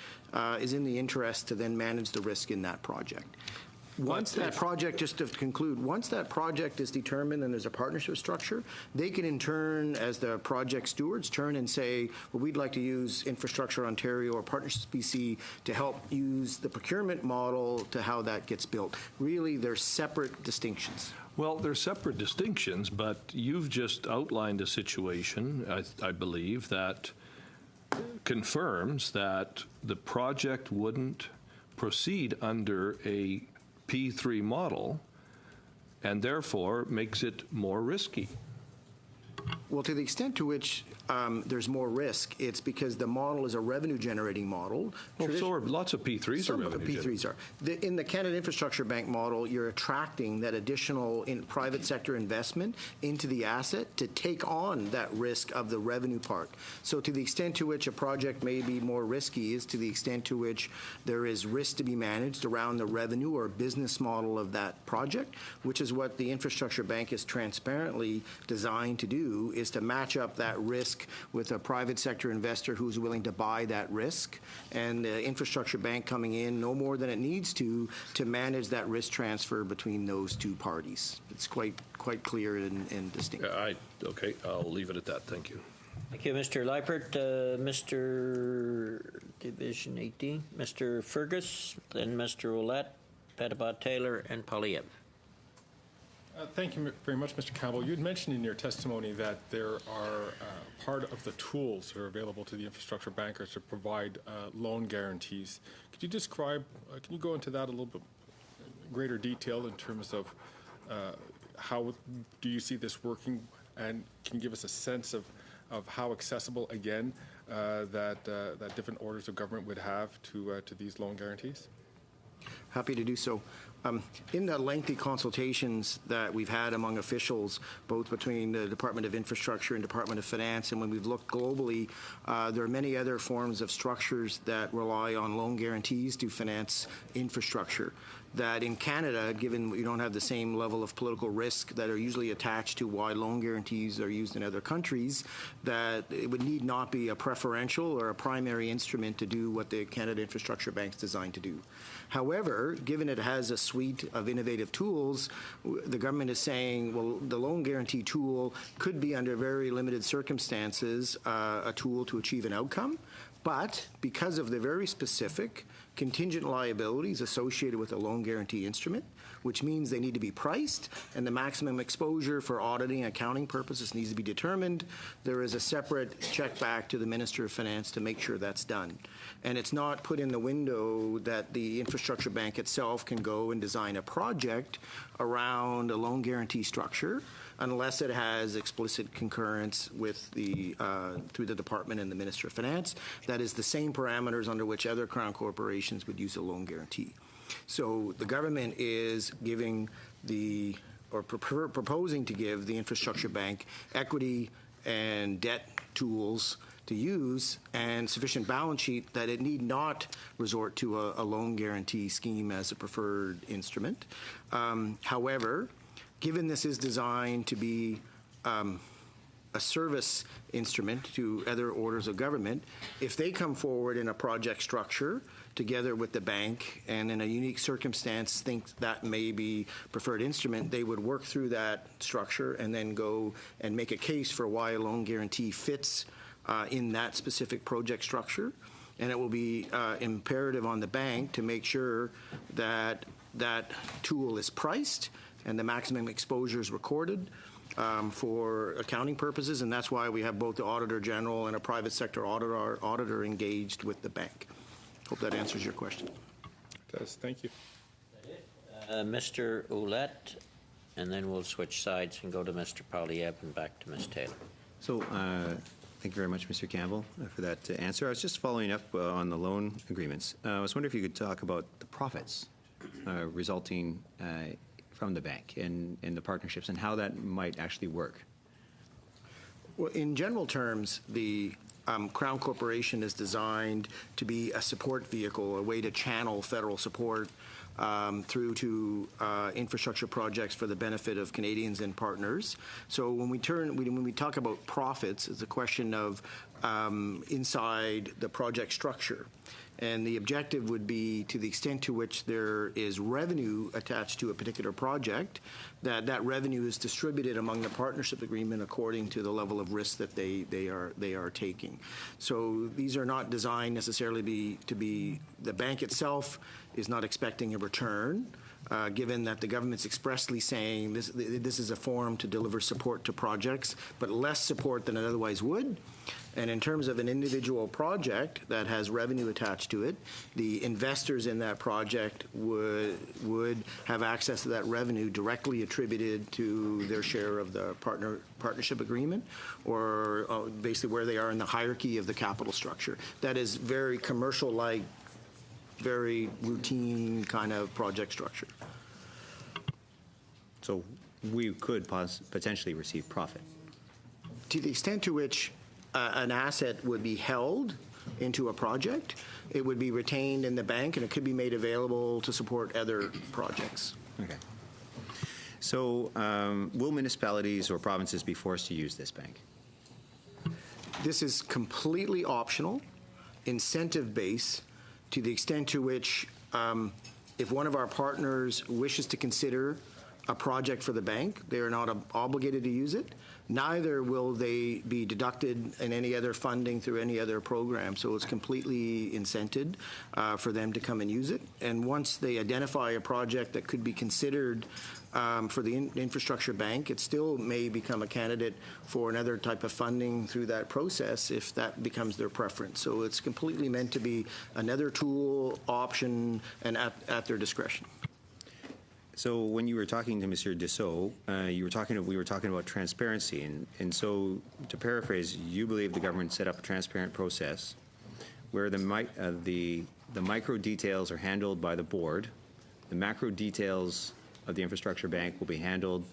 S9: is in the interest to then manage the risk in that project. Once that project, just to conclude, once that project is determined and there's a partnership structure, they can in turn, as the project stewards, turn and say, well, we'd like to use Infrastructure Ontario or Partnerships BC to help use the procurement model to how that gets built. Really, they're separate distinctions.
S10: Well, they're separate distinctions, but you've just outlined a situation, I believe, that confirms that the project wouldn't proceed under a P3 model and therefore makes it more risky.
S9: Well, to the extent to which there's more risk, it's because the model is a revenue-generating model.
S10: Well, so are lots of P3s are revenue-generating.
S9: Some of the P3s are. In the Canada Infrastructure Bank model, you're attracting that additional private sector investment into the asset to take on that risk of the revenue part. So to the extent to which a project may be more risky is to the extent to which there is risk to be managed around the revenue or business model of that project, which is what the Infrastructure Bank is transparently designed to do, is to match up that risk with a private sector investor who's willing to buy that risk, and the Infrastructure Bank coming in no more than it needs to manage that risk transfer between those two parties. It's quite clear and distinct.
S10: Okay, I'll leave it at that. Thank you.
S1: Thank you, Mr. Leipert. Mr. Division 18, Mr. Fergus, then Mr. Ouellette, Petabat Taylor, and Poliev.
S7: Thank you very much, Mr. Campbell. You had mentioned in your testimony that there are part of the tools that are available to the infrastructure bankers to provide loan guarantees. Could you describe, can you go into that a little bit greater detail in terms of how do you see this working, and can you give us a sense of how accessible, again, that different orders of government would have to these loan guarantees?
S9: Happy to do so. In the lengthy consultations that we've had among officials, both between the Department of Infrastructure and Department of Finance, and when we've looked globally, there are many other forms of structures that rely on loan guarantees to finance infrastructure. That in Canada, given we don't have the same level of political risk that are usually attached to why loan guarantees are used in other countries, that it would need not be a preferential or a primary instrument to do what the Canada Infrastructure Bank's designed to do. However, given it has a suite of innovative tools, the government is saying, well, the loan guarantee tool could be, under very limited circumstances, a tool to achieve an outcome. But because of the very specific contingent liabilities associated with a loan guarantee instrument, which means they need to be priced and the maximum exposure for auditing and accounting purposes needs to be determined, there is a separate check back to the Minister of Finance to make sure that's done. And it's not put in the window that the infrastructure bank itself can go and design a project around a loan guarantee structure unless it has explicit concurrence with the through the department and the Minister of Finance. That is the same parameters under which other Crown corporations would use a loan guarantee. So the government is giving proposing to give the infrastructure bank equity and debt tools to use and sufficient balance sheet that it need not resort to a loan guarantee scheme as a preferred instrument. However, given this is designed to be a service instrument to other orders of government, if they come forward in a project structure together with the bank and in a unique circumstance think that may be preferred instrument, they would work through that structure and then go and make a case for why a loan guarantee fits in that specific project structure. And it will be imperative on the bank to make sure that that tool is priced and the maximum exposure is recorded for accounting purposes, and that's why we have both the Auditor General and a private sector auditor engaged with the bank. Hope that answers your question.
S7: It does. Thank you.
S1: Mr. Ouellette, and then we'll switch sides and go to Mr. Poilievre and back to Ms. Taylor.
S3: So thank you very much, Mr. Campbell, for that answer. I was just following up on the loan agreements. I was wondering if you could talk about the profits resulting from the bank and the partnerships and how that might actually work.
S9: Well, in general terms, the Crown Corporation is designed to be a support vehicle, a way to channel federal support through to infrastructure projects for the benefit of Canadians and partners. So when we talk about profits, it's a question of inside the project structure. And the objective would be, to the extent to which there is revenue attached to a particular project, that revenue is distributed among the partnership agreement according to the level of risk that they are taking. So these are not designed necessarily to be the bank itself is not expecting a return, given that the government's expressly saying this is a forum to deliver support to projects, but less support than it otherwise would. And in terms of an individual project that has revenue attached to it, the investors in that project would have access to that revenue directly attributed to their share of the partnership agreement, or basically where they are in the hierarchy of the capital structure. That is very commercial-like, very routine kind of project structure.
S3: So we could potentially receive profit.
S9: To the extent to which an asset would be held into a project, it would be retained in the bank, and it could be made available to support other projects.
S3: Okay. So will municipalities or provinces be forced to use this bank?
S9: This is completely optional, incentive-based, to the extent to which if one of our partners wishes to consider a project for the bank, they are not obligated to use it. Neither will they be deducted in any other funding through any other program. So it's completely incented for them to come and use it. And once they identify a project that could be considered for the infrastructure bank, it still may become a candidate for another type of funding through that process if that becomes their preference. So it's completely meant to be another tool, option, and at their discretion.
S3: So when you were talking to Mr. Dussault, we were talking about transparency, and so to paraphrase, you believe the government set up a transparent process where the micro details are handled by the board, the macro details of the infrastructure bank will be handled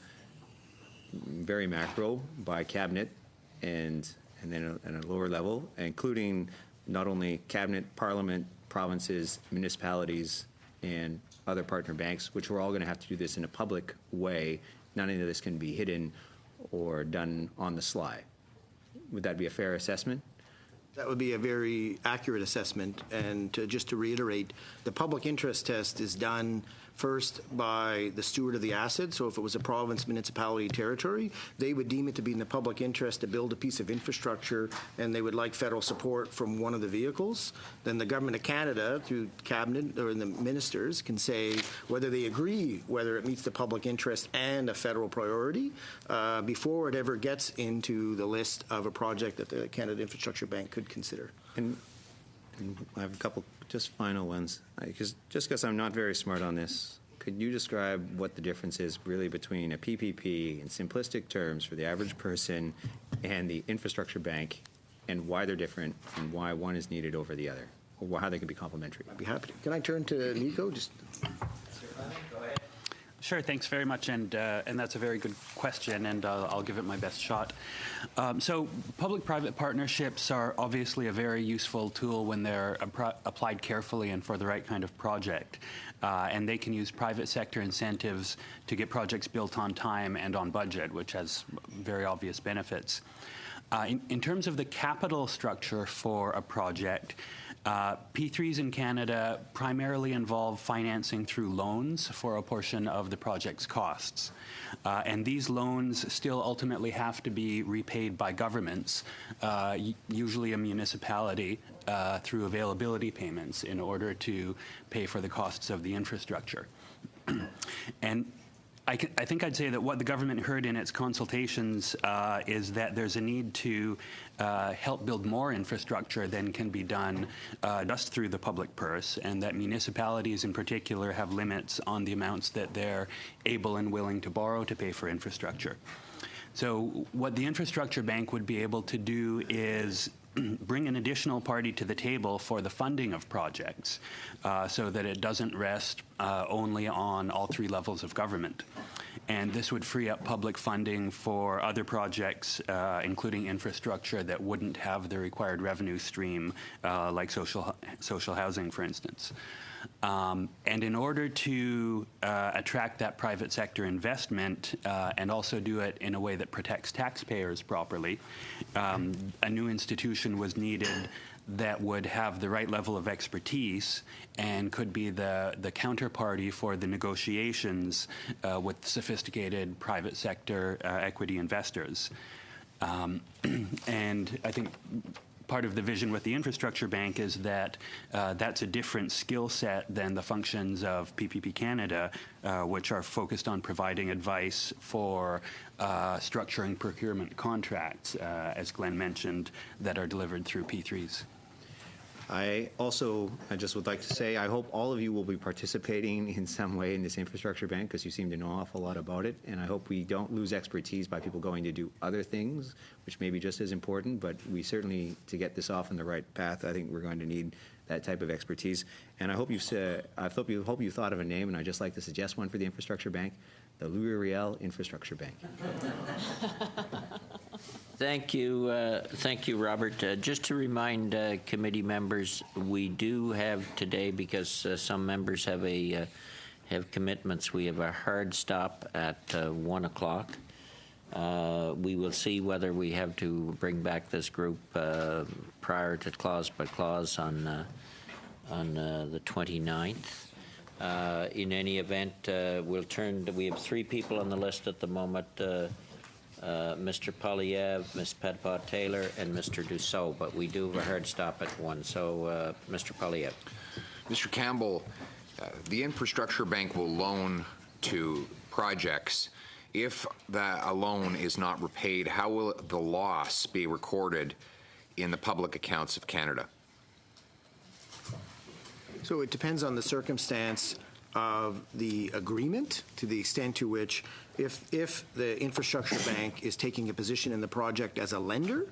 S3: very macro by cabinet, and then at a lower level, including not only cabinet, parliament, provinces, municipalities, and other partner banks, which we're all going to have to do this in a public way. None of this can be hidden or done on the sly. Would that be a fair assessment?
S9: That would be a very accurate assessment. And just to reiterate, the public interest test is done first by the steward of the asset. So if it was a province, municipality, territory, they would deem it to be in the public interest to build a piece of infrastructure, and they would like federal support from one of the vehicles. Then the Government of Canada, through cabinet or the ministers, can say whether they agree whether it meets the public interest and a federal priority before it ever gets into the list of a project that the Canada Infrastructure Bank could consider.
S3: And I have a couple just final ones. Just because I'm not very smart on this, could you describe what the difference is really between a PPP in simplistic terms for the average person and the infrastructure bank, and why they're different and why one is needed over the other, or how they can be complementary?
S9: I'd be happy to. Can I turn to Nico? Go ahead.
S8: Sure, thanks very much, and that's a very good question, and I'll give it my best shot. So public-private partnerships are obviously a very useful tool when they're applied carefully and for the right kind of project. And they can use private sector incentives to get projects built on time and on budget, which has very obvious benefits. In terms of the capital structure for a project, P3s in Canada primarily involve financing through loans for a portion of the project's costs. And these loans still ultimately have to be repaid by governments, usually a municipality, through availability payments in order to pay for the costs of the infrastructure. And I think I'd say that what the government heard in its consultations is that there's a need to help build more infrastructure than can be done just through the public purse, and that municipalities in particular have limits on the amounts that they're able and willing to borrow to pay for infrastructure. So what the infrastructure bank would be able to do is bring an additional party to the table for the funding of projects so that it doesn't rest only on all three levels of government. And this would free up public funding for other projects, including infrastructure that wouldn't have the required revenue stream, like social housing, for instance. And in order to attract that private sector investment and also do it in a way that protects taxpayers properly, a new institution was needed that would have the right level of expertise and could be the counterparty for the negotiations with sophisticated private sector equity investors. And I think part of the vision with the infrastructure bank is that that's a different skill set than the functions of PPP Canada, which are focused on providing advice for structuring procurement contracts, as Glenn mentioned, that are delivered through P3s.
S3: I just would like to say, I hope all of you will be participating in some way in this infrastructure bank, because you seem to know an awful lot about it, and I hope we don't lose expertise by people going to do other things, which may be just as important, but we certainly, to get this off on the right path, I think we're going to need that type of expertise. And I hope you thought of a name, and I'd just like to suggest one for the infrastructure bank, the Louis Riel Infrastructure Bank.
S1: Thank you, Robert. Just to remind committee members, we do have today, because some members have commitments, we have a hard stop at 1 o'clock. We will see whether we have to bring back this group prior to clause by clause on the 29th. In any event, we have 3 people on the list at the moment. Mr. Polyev, Ms. Padpot-Taylor, and Mr. Dussault, but we do have a hard stop at 1. So, Mr. Polyev.
S13: Mr. Campbell, the infrastructure bank will loan to projects, if a loan is not repaid, how will the loss be recorded in the public accounts of Canada?
S9: So it depends on the circumstance of the agreement, to the extent to which if the infrastructure bank is taking a position in the project as a lender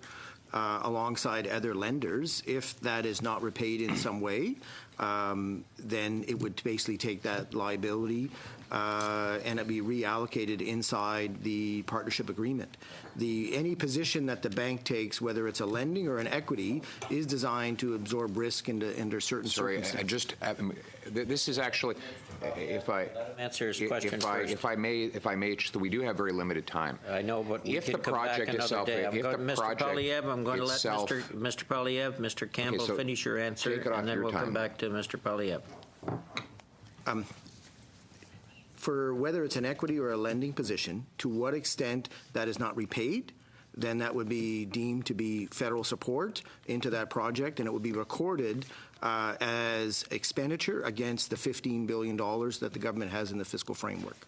S9: alongside other lenders, if that is not repaid in some way, then it would basically take that liability and it be reallocated inside the partnership agreement. Any position that the bank takes, whether it's a lending or an equity, is designed to absorb risk under certain circumstances.
S13: This is actually, if I
S1: answer his question first.
S13: If I may, just we do have very limited time.
S1: I know, but we
S13: if
S1: can
S13: the
S1: come back
S13: project
S1: another
S13: itself,
S1: day.
S13: if the
S1: Mr.
S13: project
S1: Polyev, I'm going to let
S13: itself,
S1: Mr. Polyev, Mr. Campbell
S13: so
S1: finish your answer,
S13: take it off
S1: and then
S13: your
S1: we'll come
S13: time.
S1: back to Mr. Polyev.
S9: For whether it's an equity or a lending position, to what extent that is not repaid, then that would be deemed to be federal support into that project, and it would be recorded as expenditure against the $15 billion that the government has in the fiscal framework.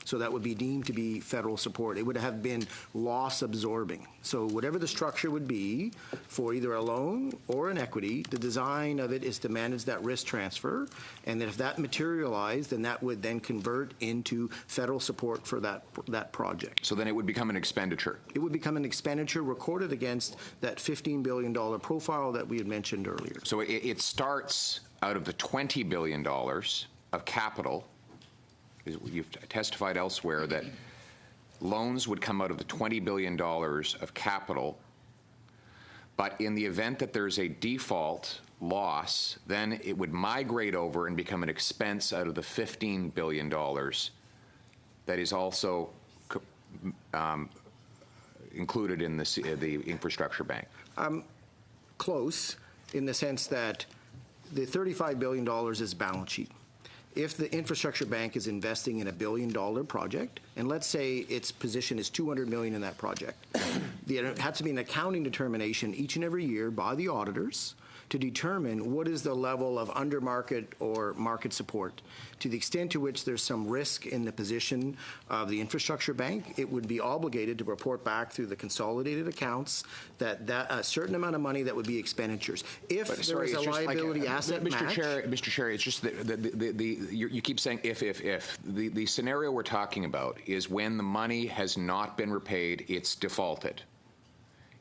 S9: So that would be deemed to be federal support. It would have been loss absorbing. So whatever the structure would be for either a loan or an equity, the design of it is to manage that risk transfer. And if that materialized, then that would then convert into federal support for that project.
S13: So then it would become an expenditure.
S9: It would become an expenditure recorded against that $15 billion profile that we had mentioned earlier.
S13: So it starts out of the $20 billion of capital. You've testified elsewhere that loans would come out of the $20 billion of capital, but in the event that there's a default loss, then it would migrate over and become an expense out of the $15 billion that is also included in the infrastructure bank.
S9: Close, in the sense that the $35 billion is balance sheet. If the infrastructure bank is investing in a $1 billion project, and let's say its position is $200 million in that project, there has to be an accounting determination each and every year by the auditors to determine what is the level of under market or market support. To the extent to which there's some risk in the position of the infrastructure bank, it would be obligated to report back through the consolidated accounts that a certain amount of money that would be expenditures. If there is a liability asset match.
S13: Mr. Chair, it's just you keep saying if. The scenario we're talking about is when the money has not been repaid, it's defaulted.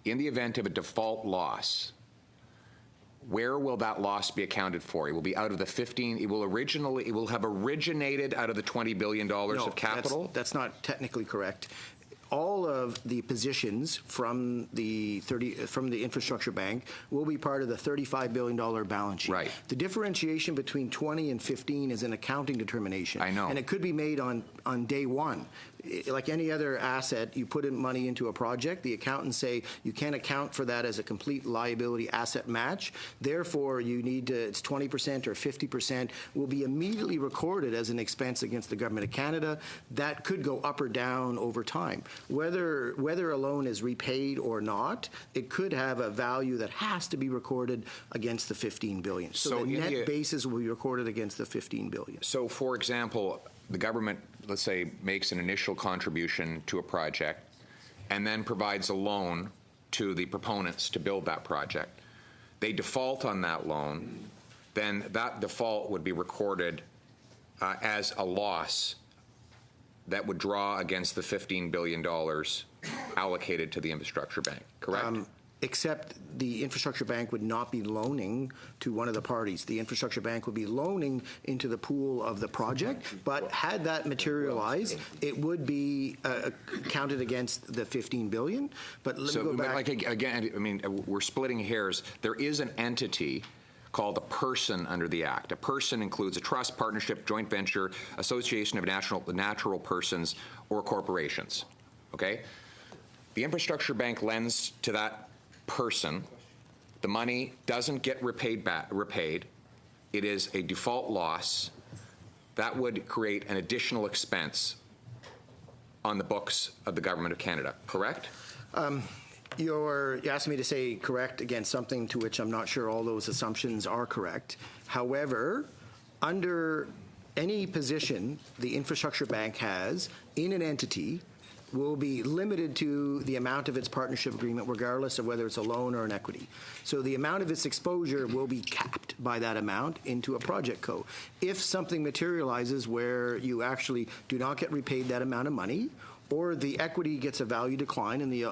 S13: In the event of a default loss, where will that loss be accounted for? It will be out of the 15. It will have originated out of the $20 billion of capital.
S9: That's not technically correct. All of the positions from the infrastructure bank will be part of the $35 billion balance sheet.
S13: Right.
S9: The differentiation between 20 and 15 is an accounting determination.
S13: I know.
S9: And it could be made on day one. Like any other asset, you put in money into a project, the accountants say you can't account for that as a complete liability asset match. Therefore, you need to, it's 20% or 50% will be immediately recorded as an expense against the Government of Canada. That could go up or down over time. Whether a loan is repaid or not, it could have a value that has to be recorded against the $15 billion. So the net basis will be recorded against the $15 billion.
S13: So, for example, the government, let's say, makes an initial contribution to a project and then provides a loan to the proponents to build that project. They default on that loan, then that default would be recorded as a loss that would draw against the $15 billion allocated to the infrastructure bank, correct?
S9: Except the infrastructure bank would not be loaning to one of the parties. The infrastructure bank would be loaning into the pool of the project, but had that materialized, it would be counted against the $15 billion. But let me go back.
S13: Like, again, I mean, we're splitting hairs. There is an entity called a person under the Act. A person includes a trust, partnership, joint venture, association of natural persons, or corporations, okay? The infrastructure bank lends to that person. The money doesn't get repaid. It is a default loss. That would create an additional expense on the books of the Government of Canada, correct?
S9: You're asking me to say correct against something to which I'm not sure all those assumptions are correct. However, under any position the infrastructure bank has in an entity will be limited to the amount of its partnership agreement, regardless of whether it's a loan or an equity. So the amount of its exposure will be capped by that amount into a project co. If something materializes where you actually do not get repaid that amount of money, or the equity gets a value decline and the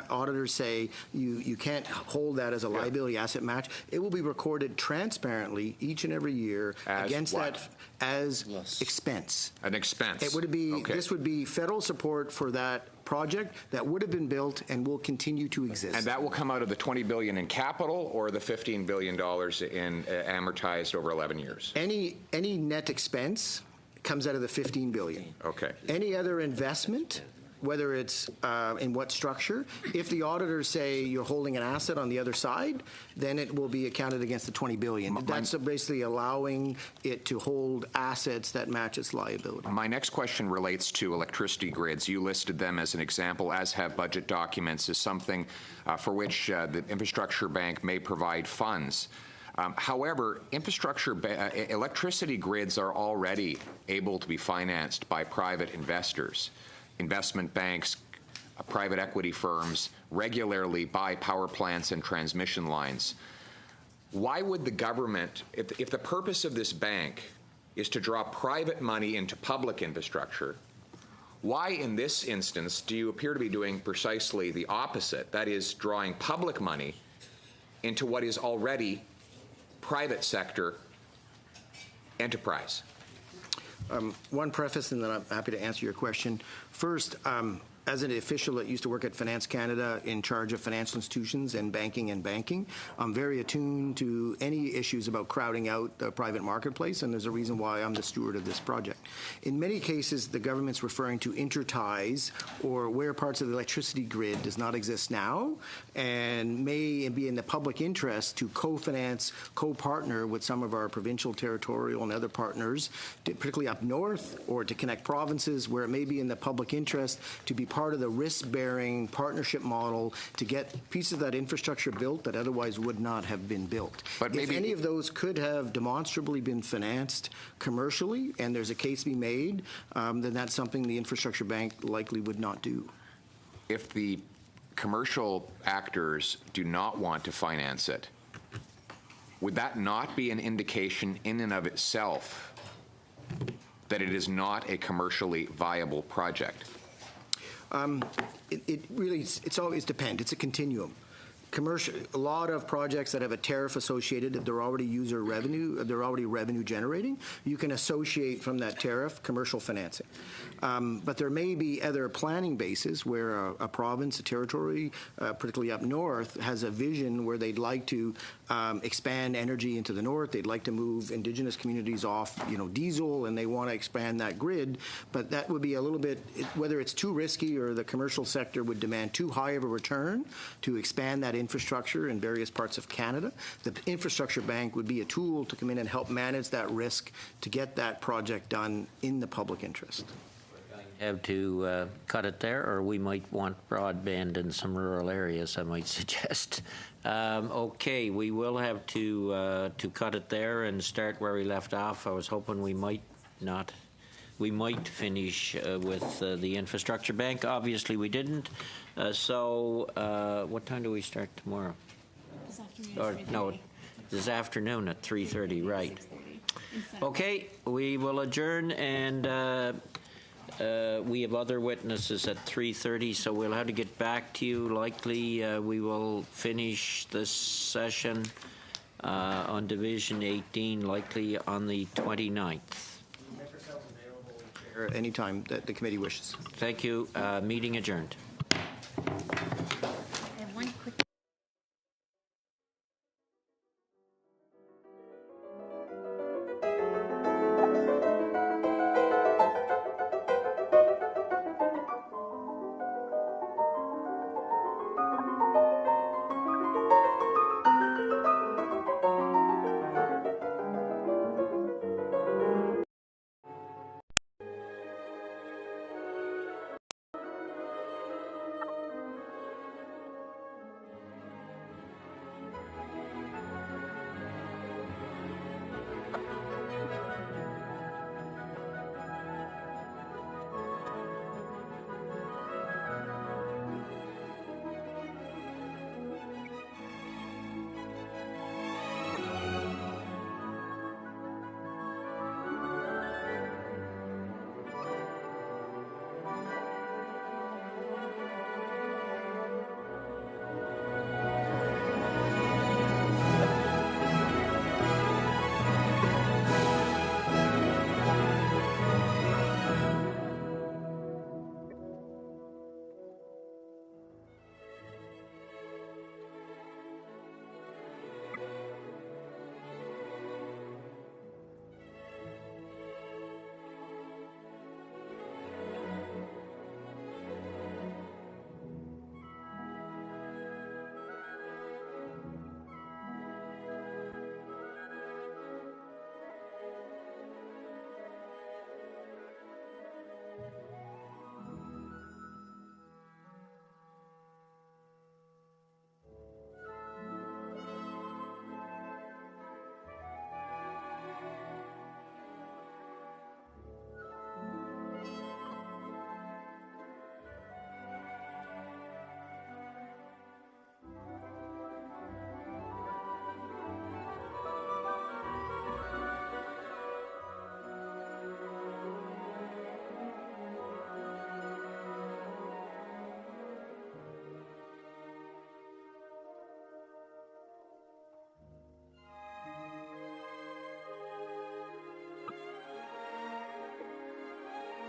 S9: auditors say you can't hold that as a liability asset match, it will be recorded transparently each and every year
S13: as
S9: against
S13: what?
S9: that as expense.
S13: An expense.
S9: It would be
S13: Okay.
S9: This would be federal support for that project that would have been built and will continue to exist.
S13: And that will come out of the $20 billion in capital or the $15 billion in amortized over 11 years?
S9: Any net expense comes out of the $15 billion.
S13: Okay.
S9: Any other investment, whether it's in what structure, if the auditors say you're holding an asset on the other side, then it will be accounted against the $20 billion. That's basically allowing it to hold assets that match its liability.
S13: My next question relates to electricity grids. You listed them as an example, as have budget documents, as something for which the infrastructure bank may provide funds. However, electricity grids are already able to be financed by private investors. Investment banks, private equity firms regularly buy power plants and transmission lines. Why would the government, if the purpose of this bank is to draw private money into public infrastructure, why in this instance do you appear to be doing precisely the opposite, that is, drawing public money into what is already private sector enterprise?
S9: One preface, and then I'm happy to answer your question. First, as an official that used to work at Finance Canada in charge of financial institutions and banking, I'm very attuned to any issues about crowding out the private marketplace, and there's a reason why I'm the steward of this project. In many cases, the government's referring to interties or where parts of the electricity grid does not exist now and may be in the public interest to co-finance, co-partner with some of our provincial, territorial, and other partners, particularly up north, or to connect provinces where it may be in the public interest to be part of the risk-bearing partnership model to get pieces of that infrastructure built that otherwise would not have been built.
S13: But
S9: if any of those could have demonstrably been financed commercially, and there's a case to be made, then that's something the infrastructure bank likely would not do.
S13: If the commercial actors do not want to finance it, would that not be an indication in and of itself that it is not a commercially viable project?
S9: It really, it's always depends. It's a continuum. Commercial, a lot of projects that have a tariff associated, they're already user revenue, they're already revenue generating. You can associate from that tariff commercial financing. But there may be other planning bases where a province, a territory, particularly up north, has a vision where they'd like to expand energy into the north. They'd like to move Indigenous communities off, diesel, and they want to expand that grid. But that would be a little bit, whether it's too risky or the commercial sector would demand too high of a return to expand that infrastructure in various parts of Canada. The infrastructure bank would be a tool to come in and help manage that risk to get that project done in the public interest.
S1: Have to cut it there, or we might want broadband in some rural areas, I might suggest. Okay, we will have to cut it there and start where we left off. I was hoping we might not. We might finish with the infrastructure bank. Obviously, we didn't. So what time do we start tomorrow?
S11: This afternoon.
S1: Or, no, this afternoon at 3:30, right. Okay, we will adjourn, and we have other witnesses at 3:30, so we'll have to get back to you. Likely we will finish this session on Division 18, likely on the 29th.
S9: Anytime that the committee wishes.
S1: Thank you. Meeting adjourned.